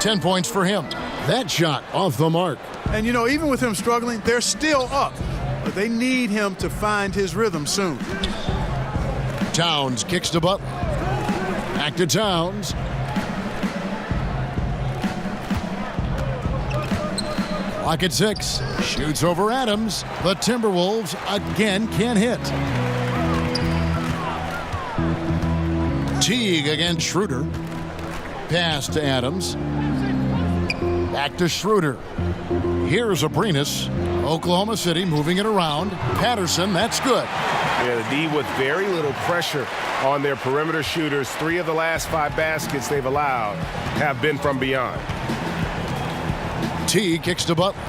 Speaker 5: 10 points for him. That shot off the mark.
Speaker 7: And, you know, even with him struggling, they're still up. But they need him to find his rhythm soon.
Speaker 5: Towns kicks to Butler. Back to Towns. Clock at 6. Shoots over Adams. The Timberwolves again can't hit. Teague against Schroeder. Pass to Adams. Back to Schroeder. Here's Abrinas. Oklahoma City moving it around. Patterson, that's good.
Speaker 6: Yeah, the D with very little pressure on their perimeter shooters. 3 of the last 5 baskets they've allowed have been from beyond.
Speaker 5: T kicks to Butler.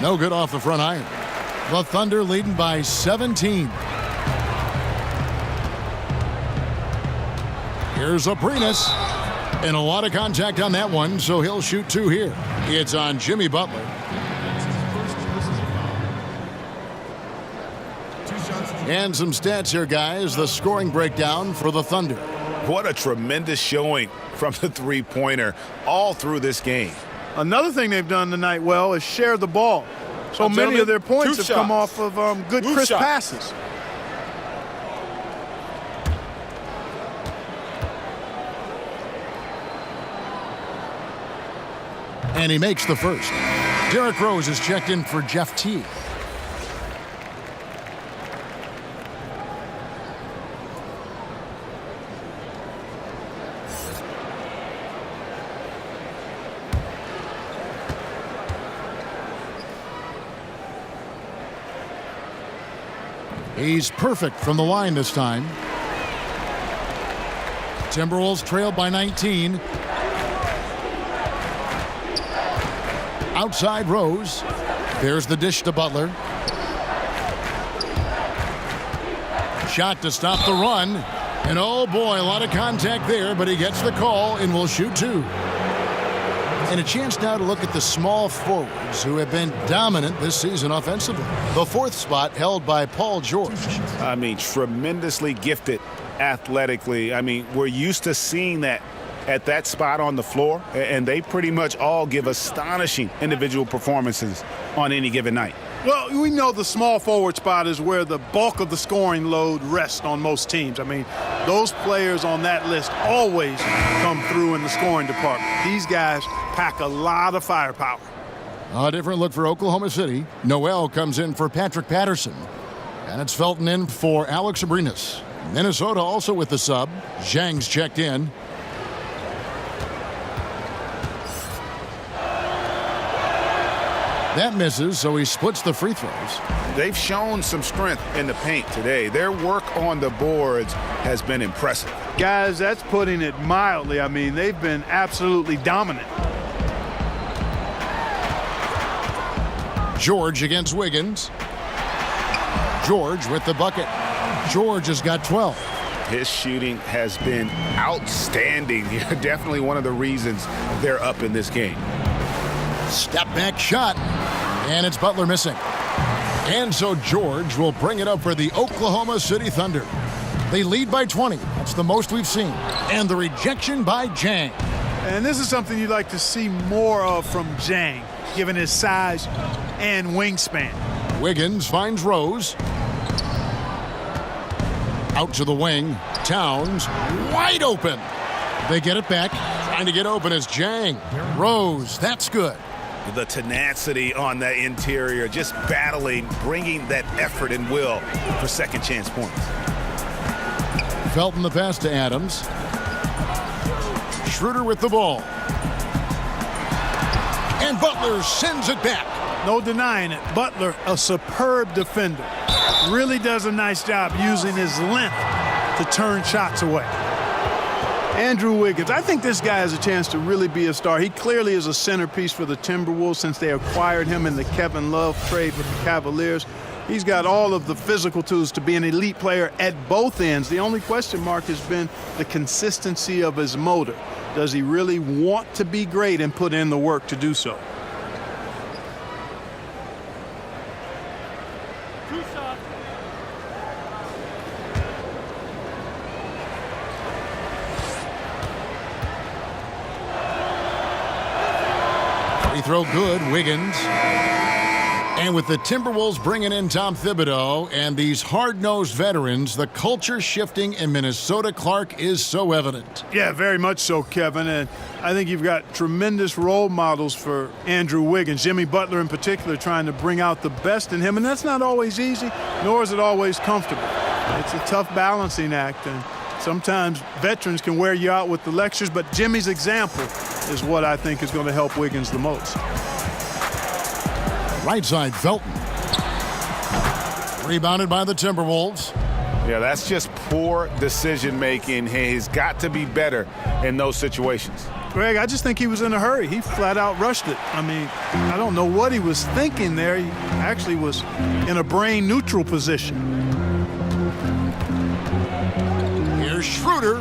Speaker 5: No good off the front iron. The Thunder leading by 17. Here's Abrinas. And a lot of contact on that one, so he'll shoot 2 here. It's on Jimmy Butler. And some stats here, guys. The scoring breakdown for the Thunder.
Speaker 10: What a tremendous showing from the three-pointer all through this game.
Speaker 7: Another thing they've done tonight well is share the ball. So many of their points have come off of good, crisp passes.
Speaker 5: And he makes the first. Derrick Rose is checked in for Jeff T. He's perfect from the line this time. Timberwolves trailed by 19. Outside Rose. There's the dish to Butler. Shot to stop the run. And oh boy, a lot of contact there, but he gets the call and will shoot 2. And a chance now to look at the small forwards who have been dominant this season offensively. The 4th spot held by Paul George.
Speaker 10: I mean, tremendously gifted athletically. I mean, we're used to seeing that at that spot on the floor, and they pretty much all give astonishing individual performances on any given night.
Speaker 7: Well, we know the small forward spot is where the bulk of the scoring load rests on most teams. I mean, those players on that list always come through in the scoring department. These guys pack a lot of firepower.
Speaker 5: A different look for Oklahoma City. Noel comes in for Patrick Patterson. And it's Felton in for Alex Abrinas. Minnesota also with the sub. Zhang's checked in. That misses, so he splits the free throws.
Speaker 10: They've shown some strength in the paint today. Their work on the boards has been impressive.
Speaker 7: Guys, that's putting it mildly. I mean, they've been absolutely dominant.
Speaker 5: George against Wiggins. George with the bucket. George has got 12.
Speaker 10: His shooting has been outstanding. Definitely one of the reasons they're up in this game.
Speaker 5: Step back shot, and it's Butler missing. And so George will bring it up for the Oklahoma City Thunder. They lead by 20. That's the most we've seen. And the rejection by Zhang.
Speaker 7: And this is something you'd like to see more of from Zhang, given his size and wingspan.
Speaker 5: Wiggins finds Rose. Out to the wing. Towns wide open. They get it back. Trying to get open is Zhang. Rose, that's good.
Speaker 10: The tenacity on the interior, just battling, bringing that effort and will for second chance points.
Speaker 5: Felton the pass to Adams. Schroeder with the ball. And Butler sends it back.
Speaker 7: No denying it. Butler, a superb defender. Really does a nice job using his length to turn shots away. Andrew Wiggins, I think this guy has a chance to really be a star. He clearly is a centerpiece for the Timberwolves since they acquired him in the Kevin Love trade with the Cavaliers. He's got all of the physical tools to be an elite player at both ends. The only question mark has been the consistency of his motor. Does he really want to be great and put in the work to do so?
Speaker 5: Free throw good, Wiggins. And with the Timberwolves bringing in Tom Thibodeau and these hard-nosed veterans, the culture shifting in Minnesota, Clark, is so evident.
Speaker 7: Yeah, very much so, Kevin. And I think you've got tremendous role models for Andrew Wiggins, Jimmy Butler in particular, trying to bring out the best in him. And that's not always easy, nor is it always comfortable. It's a tough balancing act. And sometimes veterans can wear you out with the lectures, but Jimmy's example is what I think is going to help Wiggins the most.
Speaker 5: Right side, Felton. Rebounded by the Timberwolves.
Speaker 10: Yeah, that's just poor decision-making. He's got to be better in those situations.
Speaker 7: Greg, I just think he was in a hurry. He flat out rushed it. I mean, I don't know what he was thinking there. He actually was in a brain-neutral position.
Speaker 5: Here's Schroeder.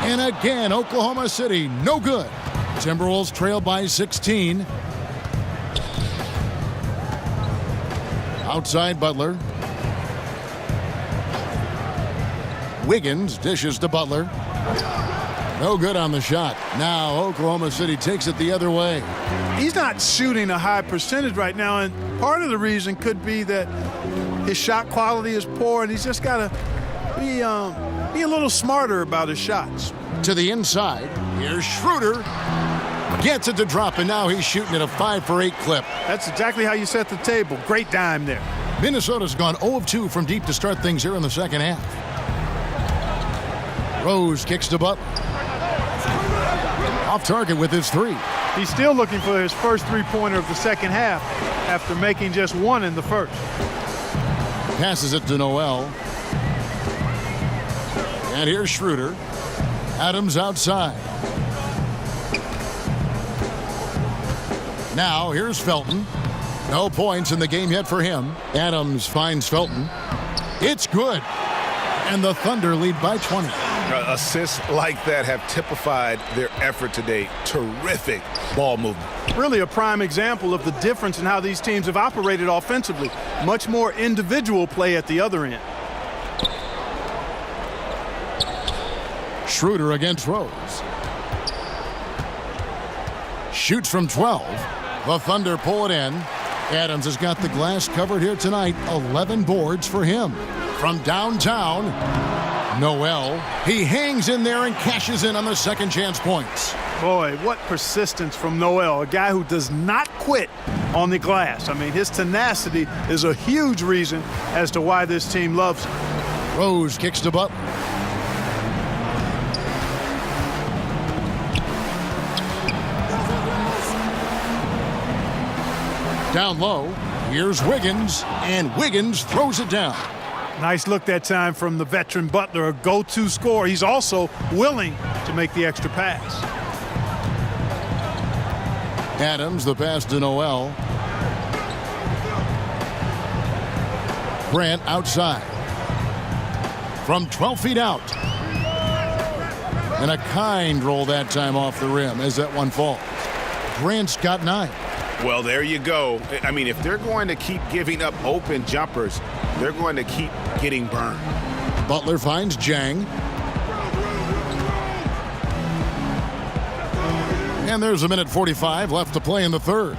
Speaker 5: And again, Oklahoma City, no good. Timberwolves trail by 16. Outside Butler. Wiggins dishes to Butler. No good on the shot. Now Oklahoma City takes it the other way.
Speaker 7: He's not shooting a high percentage right now, and part of the reason could be that his shot quality is poor, and he's just got to be a little smarter about his shots.
Speaker 5: To the inside. Here's Schroeder. Gets it to drop, and now he's shooting at a 5-for-8 clip.
Speaker 7: That's exactly how you set the table. Great dime there.
Speaker 5: Minnesota's gone 0 of 2 from deep to start things here in the second half. Rose kicks to Butler. Off target with his three.
Speaker 7: He's still looking for his first three-pointer of the second half after making just one in the first.
Speaker 5: Passes it to Noel. And here's Schroeder. Adams outside. Now here's Felton. No points in the game yet for him. Adams finds Felton. It's good. And the Thunder lead by 20.
Speaker 6: Assists like that have typified their effort today. Terrific ball movement.
Speaker 7: Really a prime example of the difference in how these teams have operated offensively. Much more individual play at the other end.
Speaker 5: Schroeder against Rose. Shoots from 12. The Thunder pull it in. Adams has got the glass covered here tonight. 11 boards for him. From downtown, Noel. He hangs in there and cashes in on the second chance points.
Speaker 7: Boy, what persistence from Noel, a guy who does not quit on the glass. I mean, his tenacity is a huge reason as to why this team loves him.
Speaker 5: Rose kicks to Butler. Down low, here's Wiggins, and Wiggins throws it down.
Speaker 7: Nice look that time from the veteran Butler, a go-to scorer. He's also willing to make the extra pass.
Speaker 5: Adams, the pass to Noel. Grant outside. From 12 feet out. And a kind roll that time off the rim as that one falls. Grant's got 9.
Speaker 6: Well, there you go. I mean, if they're going to keep giving up open jumpers, they're going to keep getting burned.
Speaker 5: Butler finds Jang. And there's a minute 45 left to play in the third.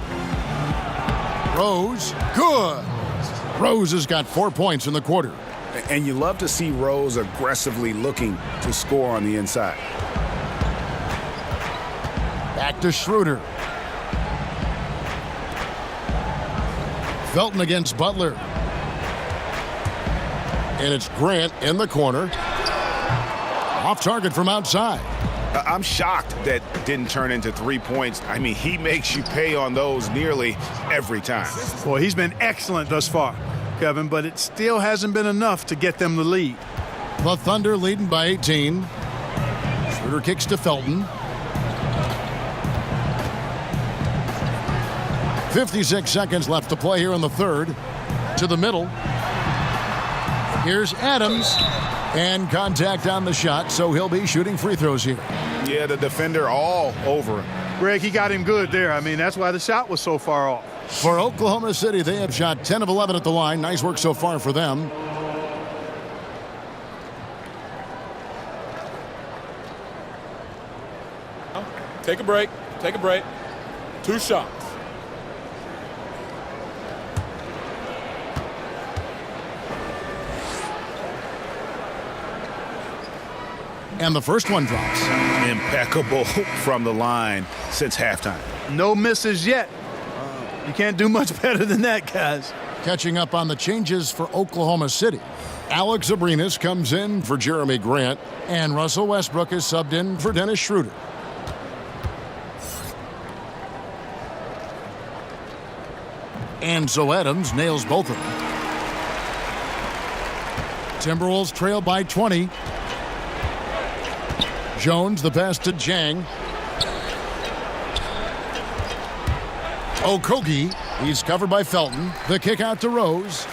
Speaker 5: Rose, good. Rose has got 4 points in the quarter.
Speaker 10: And you love to see Rose aggressively looking to score on the inside.
Speaker 5: Back to Schroeder. Felton against Butler. And it's Grant in the corner. Off target from outside.
Speaker 6: I'm shocked that didn't turn into 3 points. I mean, he makes you pay on those nearly every time.
Speaker 7: Boy, he's been excellent thus far, Kevin, but it still hasn't been enough to get them the lead.
Speaker 5: The Thunder leading by 18. Schroeder kicks to Felton. 56 seconds left to play here in the third. To the middle. Here's Adams. And contact on the shot, so he'll be shooting free throws here.
Speaker 10: Yeah, the defender all over him.
Speaker 7: Greg, he got him good there. I mean, that's why the shot was so far off.
Speaker 5: For Oklahoma City, they have shot 10 of 11 at the line. Nice work so far for them.
Speaker 2: Take a break. Take a break. 2 shots.
Speaker 5: And the first one drops.
Speaker 10: Impeccable from the line since halftime.
Speaker 7: No misses yet. You can't do much better than that, guys.
Speaker 5: Catching up on the changes for Oklahoma City. Alex Abrinas comes in for Jeremy Grant, and Russell Westbrook is subbed in for Dennis Schroeder. And so Adams nails both of them. Timberwolves trail by 20. Jones, the pass to Jang. Okogie, he's covered by Felton. The kick out to Rose.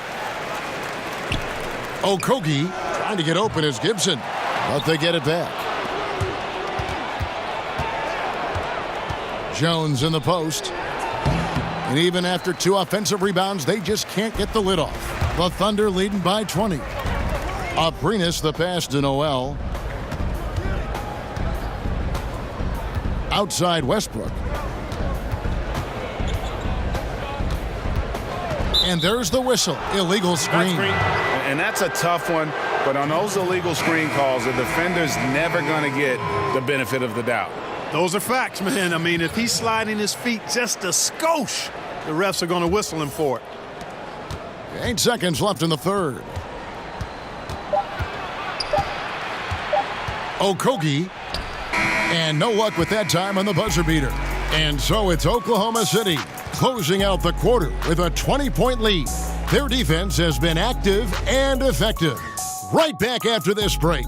Speaker 5: Okogie trying to get open is Gibson, but they get it back. Jones in the post. And even after 2 offensive rebounds, they just can't get the lid off. The Thunder leading by 20. Abrinas, the pass to Noel. Outside Westbrook. And there's the whistle. Illegal screen.
Speaker 10: And that's a tough one, but on those illegal screen calls, the defender's never going to get the benefit of the doubt.
Speaker 7: Those are facts, man. I mean, if he's sliding his feet just a skosh, the refs are going to whistle him for it.
Speaker 5: 8 seconds left in the third. Okogie. And no luck with that time on the buzzer beater. And so it's Oklahoma City closing out the quarter with a 20-point lead. Their defense has been active and effective. Right back after this break.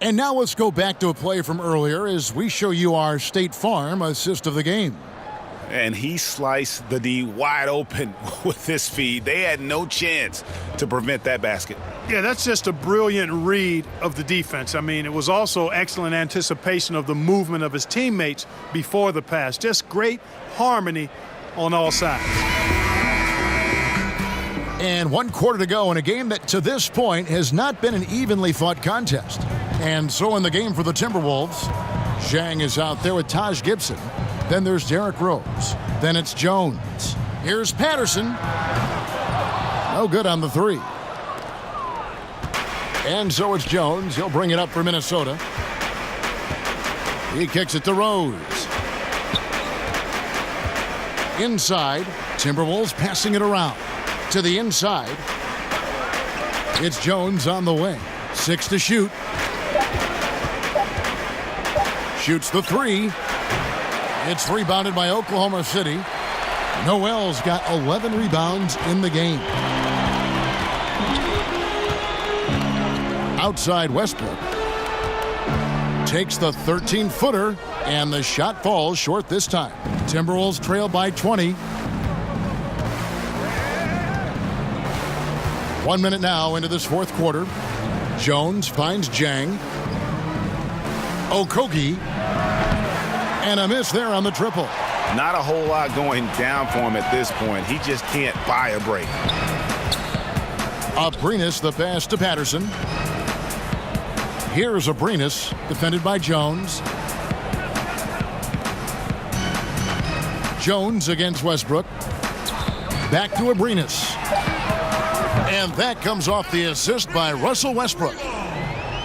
Speaker 5: And now let's go back to a play from earlier as we show you our State Farm assist of the game.
Speaker 10: And he sliced the D wide open with his feed. They had no chance to prevent that basket.
Speaker 7: Yeah, that's just a brilliant read of the defense. I mean, it was also excellent anticipation of the movement of his teammates before the pass. Just great harmony on all sides.
Speaker 5: And 1 quarter to go in a game that to this point has not been an evenly fought contest. And so in the game for the Timberwolves, Zhang is out there with Taj Gibson. Then there's Derrick Rose. Then it's Jones. Here's Patterson. No good on the 3. And so it's Jones. He'll bring it up for Minnesota. He kicks it to Rose. Inside, Timberwolves passing it around. To the inside. It's Jones on the wing. 6 to shoot. Shoots the 3. It's rebounded by Oklahoma City. Noel's got 11 rebounds in the game. Outside Westbrook. Takes the 13-footer, and the shot falls short this time. Timberwolves trail by 20. 1 minute now into this fourth quarter. Jones finds Jang. Okogie. And a miss there on the triple.
Speaker 10: Not a whole lot going down for him at this point. He just can't buy a break.
Speaker 5: Abrinas, the pass to Patterson. Here's Abrinas, defended by Jones. Jones against Westbrook. Back to Abrinas. And that comes off the assist by Russell Westbrook.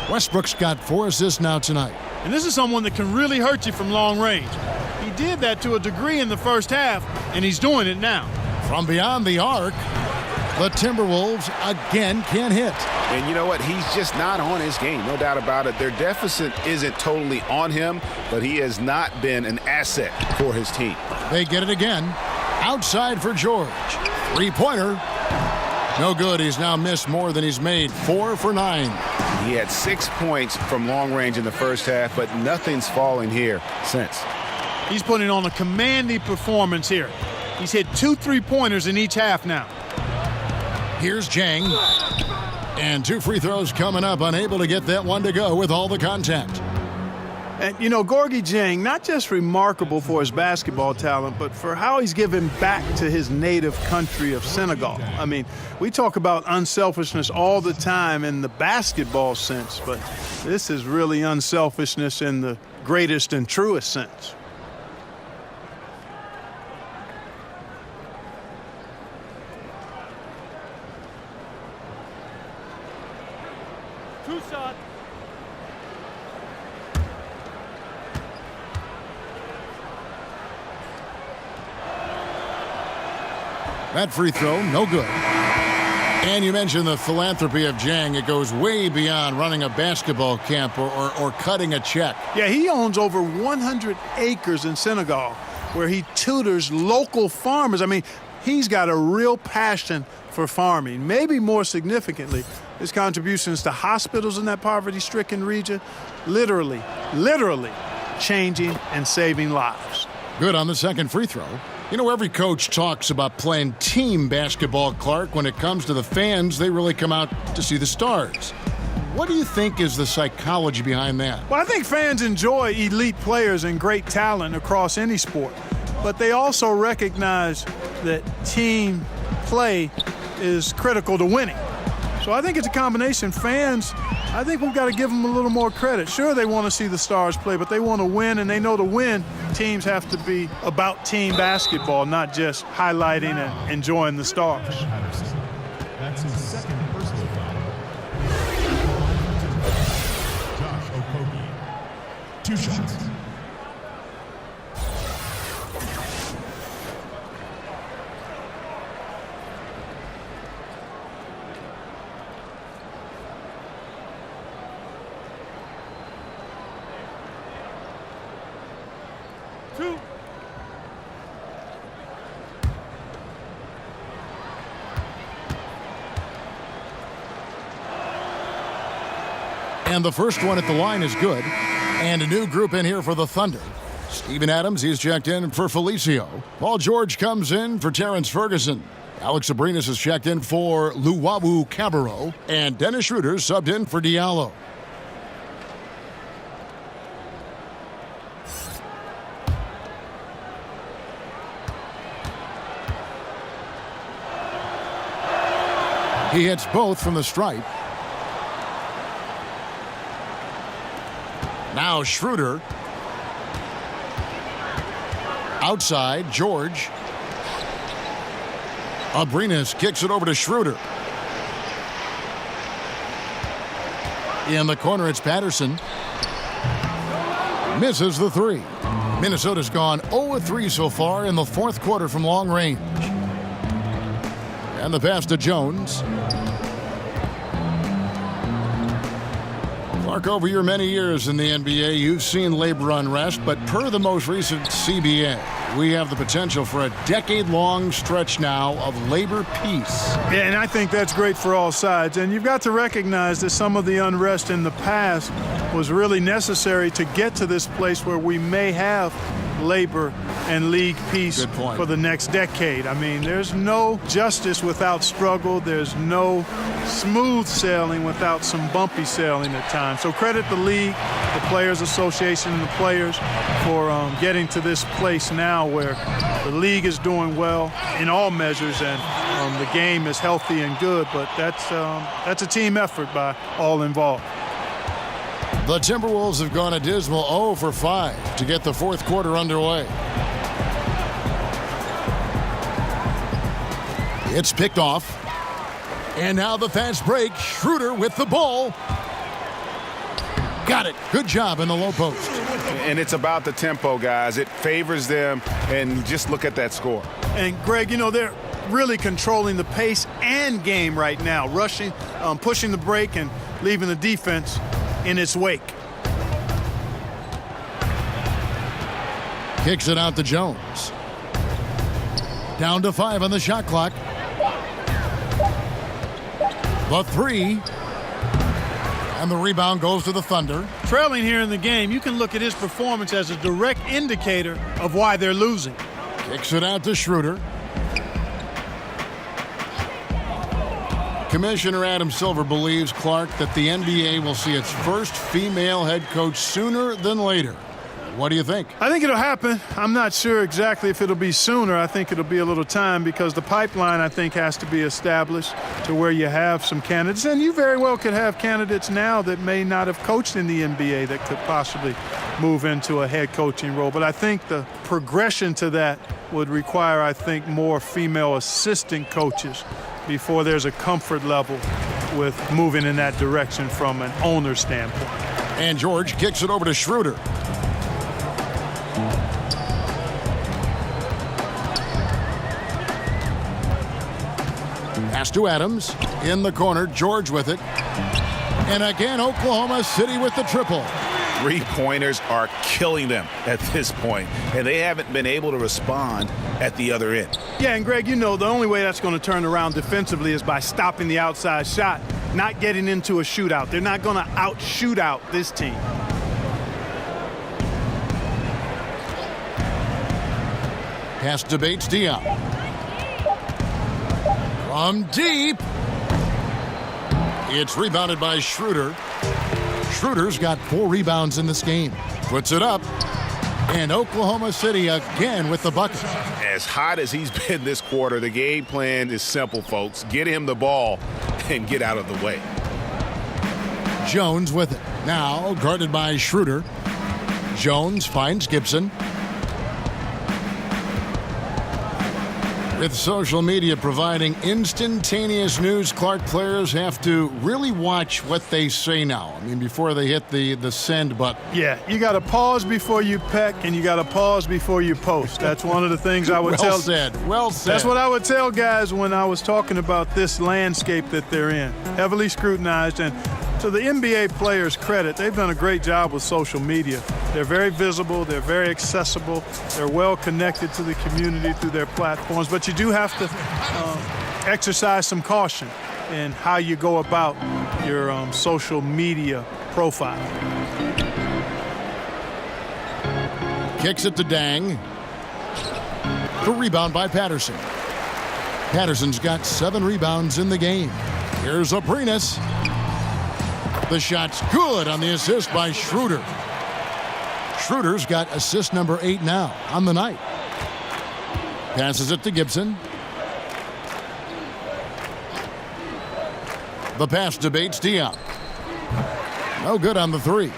Speaker 5: Westbrook's got 4 assists now tonight.
Speaker 7: And this is someone that can really hurt you from long range. He did that to a degree in the first half, and he's doing it now.
Speaker 5: From beyond the arc, The Timberwolves again can't hit.
Speaker 6: And you know what? He's just not on his game, no doubt about it. Their deficit isn't totally on him, but he has not been an asset for his team.
Speaker 5: They get it again. Outside for George. Three-pointer. No good. He's now missed more than he's made. 4 for 9.
Speaker 6: He had 6 points from long range in the first half, but nothing's fallen here since.
Speaker 7: He's putting on a commanding performance here. He's hit 2 3-pointers in each half now.
Speaker 5: Here's Jang. And 2 free throws coming up. Unable to get that one to go with all the contact.
Speaker 7: And, you know, Gorgui Dieng, not just remarkable for his basketball talent, but for how he's given back to his native country of Senegal. I mean, we talk about unselfishness all the time in the basketball sense, but this is really unselfishness in the greatest and truest sense.
Speaker 5: That free throw, no good. And you mentioned the philanthropy of Jang. It goes way beyond running a basketball camp or cutting a check.
Speaker 7: Yeah, he owns over 100 acres in Senegal where he tutors local farmers. I mean, he's got a real passion for farming. Maybe more significantly, his contributions to hospitals in that poverty-stricken region, literally changing and saving lives.
Speaker 5: Good on the second free throw. You know, every coach talks about playing team basketball, Clark. When it comes to the fans, they really come out to see the stars. What do you think is the psychology behind that?
Speaker 7: Well, I think fans enjoy elite players and great talent across any sport, but they also recognize that team play is critical to winning. So I think it's a combination. Fans, I think we've got to give them a little more credit. Sure, they want to see the stars play, but they want to win, and they know to win, teams have to be about team basketball, not just highlighting and enjoying the stars.
Speaker 12: That's his second personal foul. Josh Okogie. 2 shots.
Speaker 5: And the first one at the line is good. And a new group in here for the Thunder. Steven Adams, he's checked in for Felicio. Paul George comes in for Terrence Ferguson. Alex Abrinas is checked in for Luwawu Cabarro. And Dennis Schroeder subbed in for Diallo. He hits both from the stripe. Now Schroeder. Outside, George. Abrinas kicks it over to Schroeder. In the corner, it's Patterson. Misses the three. Minnesota's gone 0-3 so far in the fourth quarter from long range. And the pass to Jones. Clark, over your many years in the NBA, you've seen labor unrest, but per the most recent CBA, we have the potential for a decade-long stretch now of labor peace.
Speaker 7: Yeah, and I think that's great for all sides. And you've got to recognize that some of the unrest in the past was really necessary to get to this place where we may have labor and league peace for the next decade. I mean, there's no justice without struggle. There's no smooth sailing without some bumpy sailing at times. So credit the league, the Players Association, and the players for getting to this place now where the league is doing well in all measures and the game is healthy and good. But that's a team effort by all involved.
Speaker 5: The Timberwolves have gone a dismal 0-for-5 to get the fourth quarter underway. It's picked off. And now the fast break. Schroeder with the ball. Got it. Good job in the low post.
Speaker 6: And it's about the tempo, guys. It favors them. And just look at that score.
Speaker 7: And, Greg, you know, there really controlling the pace and game right now, rushing, pushing the break, and leaving the defense in its wake.
Speaker 5: Kicks it out to Jones. Down to 5 on the shot clock. The 3. And the rebound goes to the Thunder.
Speaker 7: Trailing here in the game, you can look at his performance as a direct indicator of why they're losing.
Speaker 5: Kicks it out to Schroeder. Commissioner Adam Silver believes, Clark, that the NBA will see its first female head coach sooner than later. What do you think?
Speaker 7: I think it'll happen. I'm not sure exactly if it'll be sooner. I think it'll be a little time because the pipeline, I think, has to be established to where you have some candidates. And you very well could have candidates now that may not have coached in the NBA that could possibly move into a head coaching role. But I think the progression to that would require, I think, more female assistant coaches before there's a comfort level with moving in that direction from an owner standpoint.
Speaker 5: And George kicks it over to Schroeder. Pass to Adams. In the corner, George with it. And again, Oklahoma City with the triple.
Speaker 10: Three-pointers are killing them at this point, and they haven't been able to respond at the other end.
Speaker 7: Yeah, and Greg, you know, the only way that's going to turn around defensively is by stopping the outside shot, not getting into a shootout. They're not going to out-shootout this team.
Speaker 5: Pass to Bates Diop. From deep. It's rebounded by Schroeder. Schroeder's got 4 rebounds in this game. Puts it up. And Oklahoma City again with the bucket.
Speaker 6: As hot as he's been this quarter, the game plan is simple, folks. Get him the ball and get out of the way.
Speaker 5: Jones with it. Now guarded by Schroeder. Jones finds Gibson. With social media providing instantaneous news, Clark, players have to really watch what they say now. I mean, before they hit the send button.
Speaker 7: Yeah, you got to pause before you peck, and you got to pause before you post. That's one of the things I would tell.
Speaker 5: Well said. Well said.
Speaker 7: That's what I would tell guys when I was talking about this landscape that they're in. Heavily scrutinized, and to the NBA players' credit, they've done a great job with social media. They're very visible. They're very accessible. They're well connected to the community through their platforms. But you do have to exercise some caution in how you go about your social media profile.
Speaker 5: Kicks it to Dang. The rebound by Patterson. Patterson's got 7 rebounds in the game. Here's Aprinas. The shot's good on the assist by Schroeder. Schroeder's got assist number 8 now on the night. Passes it to Gibson. The pass to Bates Diop. No good on the 3.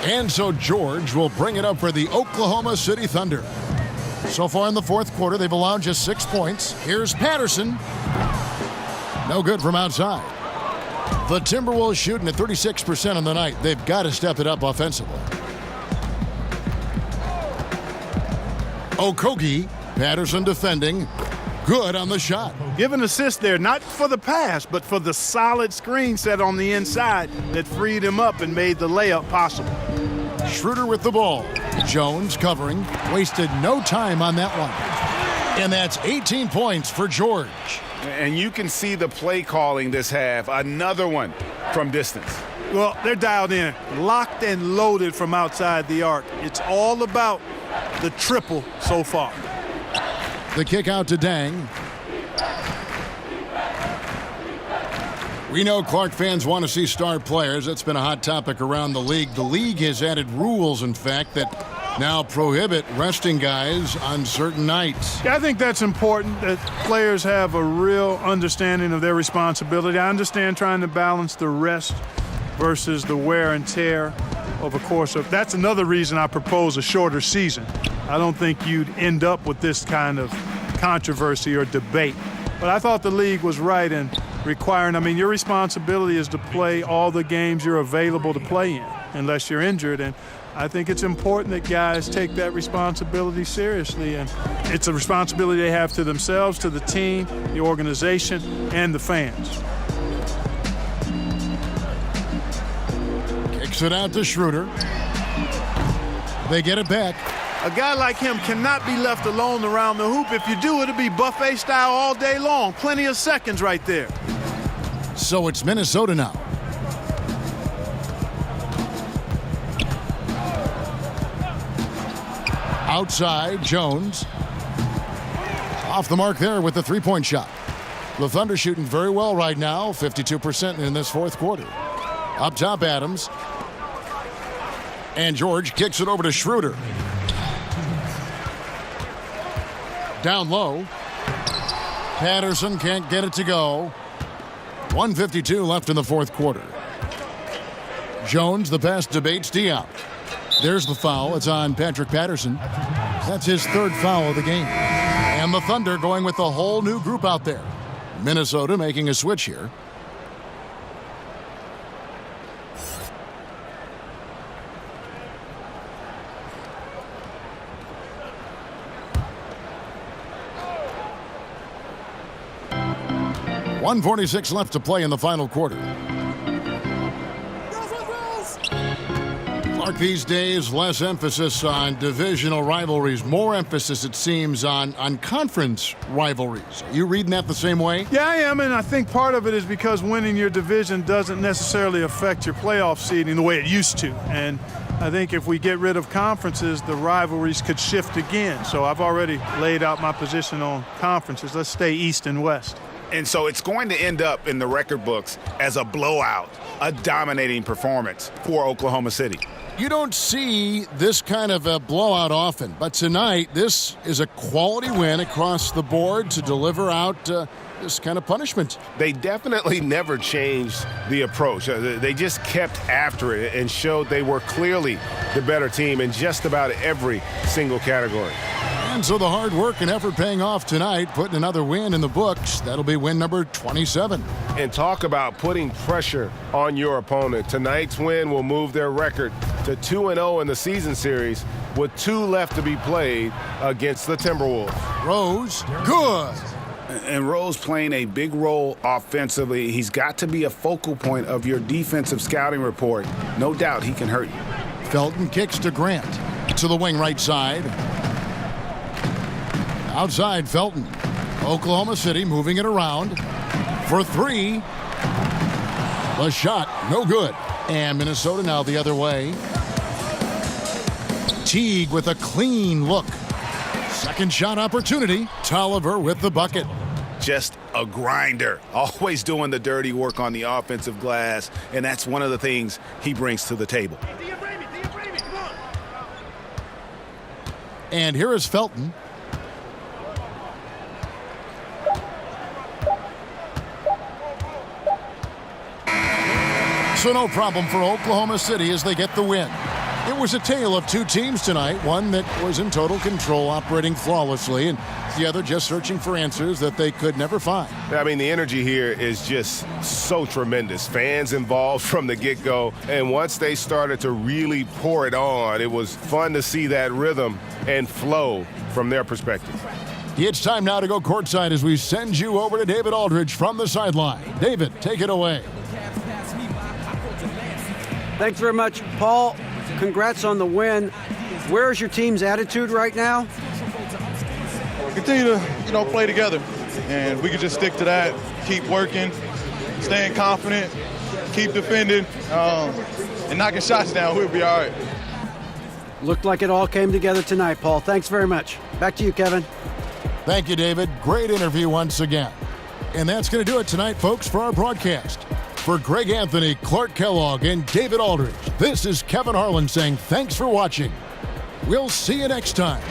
Speaker 5: And so George will bring it up for the Oklahoma City Thunder. So far in the fourth quarter, they've allowed just 6 points. Here's Patterson. No good from outside. The Timberwolves shooting at 36% on the night. They've got to step it up offensively. Okogie, Patterson defending. Good on the shot.
Speaker 7: Give an assist there, not for the pass, but for the solid screen set on the inside that freed him up and made the layup possible.
Speaker 5: Schroeder with the ball. Jones covering. Wasted no time on that one. And that's 18 points for George.
Speaker 6: And you can see the play calling this half. Another one from distance.
Speaker 7: Well, they're dialed in, locked and loaded from outside the arc. It's all about the triple so far.
Speaker 5: The kick out to Dang. We know Clark fans want to see star players. That's been a hot topic around the league. The league has added rules, in fact, that now prohibit resting guys on certain nights.
Speaker 7: Yeah, I think that's important, that players have a real understanding of their responsibility. I understand trying to balance the rest versus the wear and tear over the course of. That's another reason I propose a shorter season. I don't think you'd end up with this kind of controversy or debate. But I thought the league was right in requiring, your responsibility is to play all the games you're available to play in, unless you're injured. And I think it's important that guys take that responsibility seriously. And it's a responsibility they have to themselves, to the team, the organization, and the fans.
Speaker 5: Kicks it out to Schroeder. They get it back.
Speaker 7: A guy like him cannot be left alone around the hoop. If you do, it'll be buffet style all day long. Plenty of seconds right there.
Speaker 5: So it's Minnesota now. Outside, Jones. Off the mark there with the three-point shot. The Thunder shooting very well right now, 52% in this fourth quarter. Up top, Adams. And George kicks it over to Schroeder. Down low. Patterson can't get it to go. 1:52 left in the fourth quarter. Jones, the pass debates Diop. There's the foul. It's on Patrick Patterson. That's his third foul of the game. And the Thunder going with a whole new group out there. Minnesota making a switch here. .146 left to play in the final quarter. Clark, these days, less emphasis on divisional rivalries, more emphasis, it seems, on conference rivalries. Are you reading that the same way?
Speaker 7: Yeah, I am, and I think part of it is because winning your division doesn't necessarily affect your playoff seeding the way it used to. And I think if we get rid of conferences, the rivalries could shift again. So I've already laid out my position on conferences. Let's stay East and West.
Speaker 10: And so it's going to end up in the record books as a blowout, a dominating performance for Oklahoma City.
Speaker 5: You don't see this kind of a blowout often, but tonight this is a quality win across the board to deliver out this kind of punishment.
Speaker 6: They definitely never changed the approach. They just kept after it and showed they were clearly the better team in just about every single category.
Speaker 5: And so the hard work and effort paying off tonight, putting another win in the books. That'll be win number 27.
Speaker 6: And talk about putting pressure on your opponent. Tonight's win will move their record to 2-0 in the season series with 2 left to be played against the Timberwolves.
Speaker 5: Rose, good.
Speaker 10: And Rose playing a big role offensively. He's got to be a focal point of your defensive scouting report. No doubt he can hurt you.
Speaker 5: Felton kicks to Grant. To the wing right side. Outside, Felton. Oklahoma City moving it around for 3. The shot, no good. And Minnesota now the other way. Teague with a clean look. Second shot opportunity. Tolliver with the bucket.
Speaker 10: Just a grinder, always doing the dirty work on the offensive glass, and that's one of the things he brings to the table.
Speaker 5: And here is Felton. So no problem for Oklahoma City as they get the win. It was a tale of 2 teams tonight, one that was in total control, operating flawlessly, and the other just searching for answers that they could never find.
Speaker 6: I mean, the energy here is just so tremendous. Fans involved from the get-go, and once they started to really pour it on, it was fun to see that rhythm and flow from their perspective.
Speaker 5: It's time now to go courtside as we send you over to David Aldridge from the sideline. David, take it away.
Speaker 8: Thanks very much, Paul. Congrats on the win. Where's your team's attitude right now?
Speaker 13: Continue to, play together, and we can just stick to that. Keep working, staying confident, keep defending, and knocking shots down. We'll be all right.
Speaker 8: Looked like it all came together tonight, Paul. Thanks very much. Back to you, Kevin.
Speaker 5: Thank you, David. Great interview once again. And that's going to do it tonight, folks, for our broadcast. For Greg Anthony, Clark Kellogg, and David Aldridge, this is Kevin Harlan saying thanks for watching. We'll see you next time.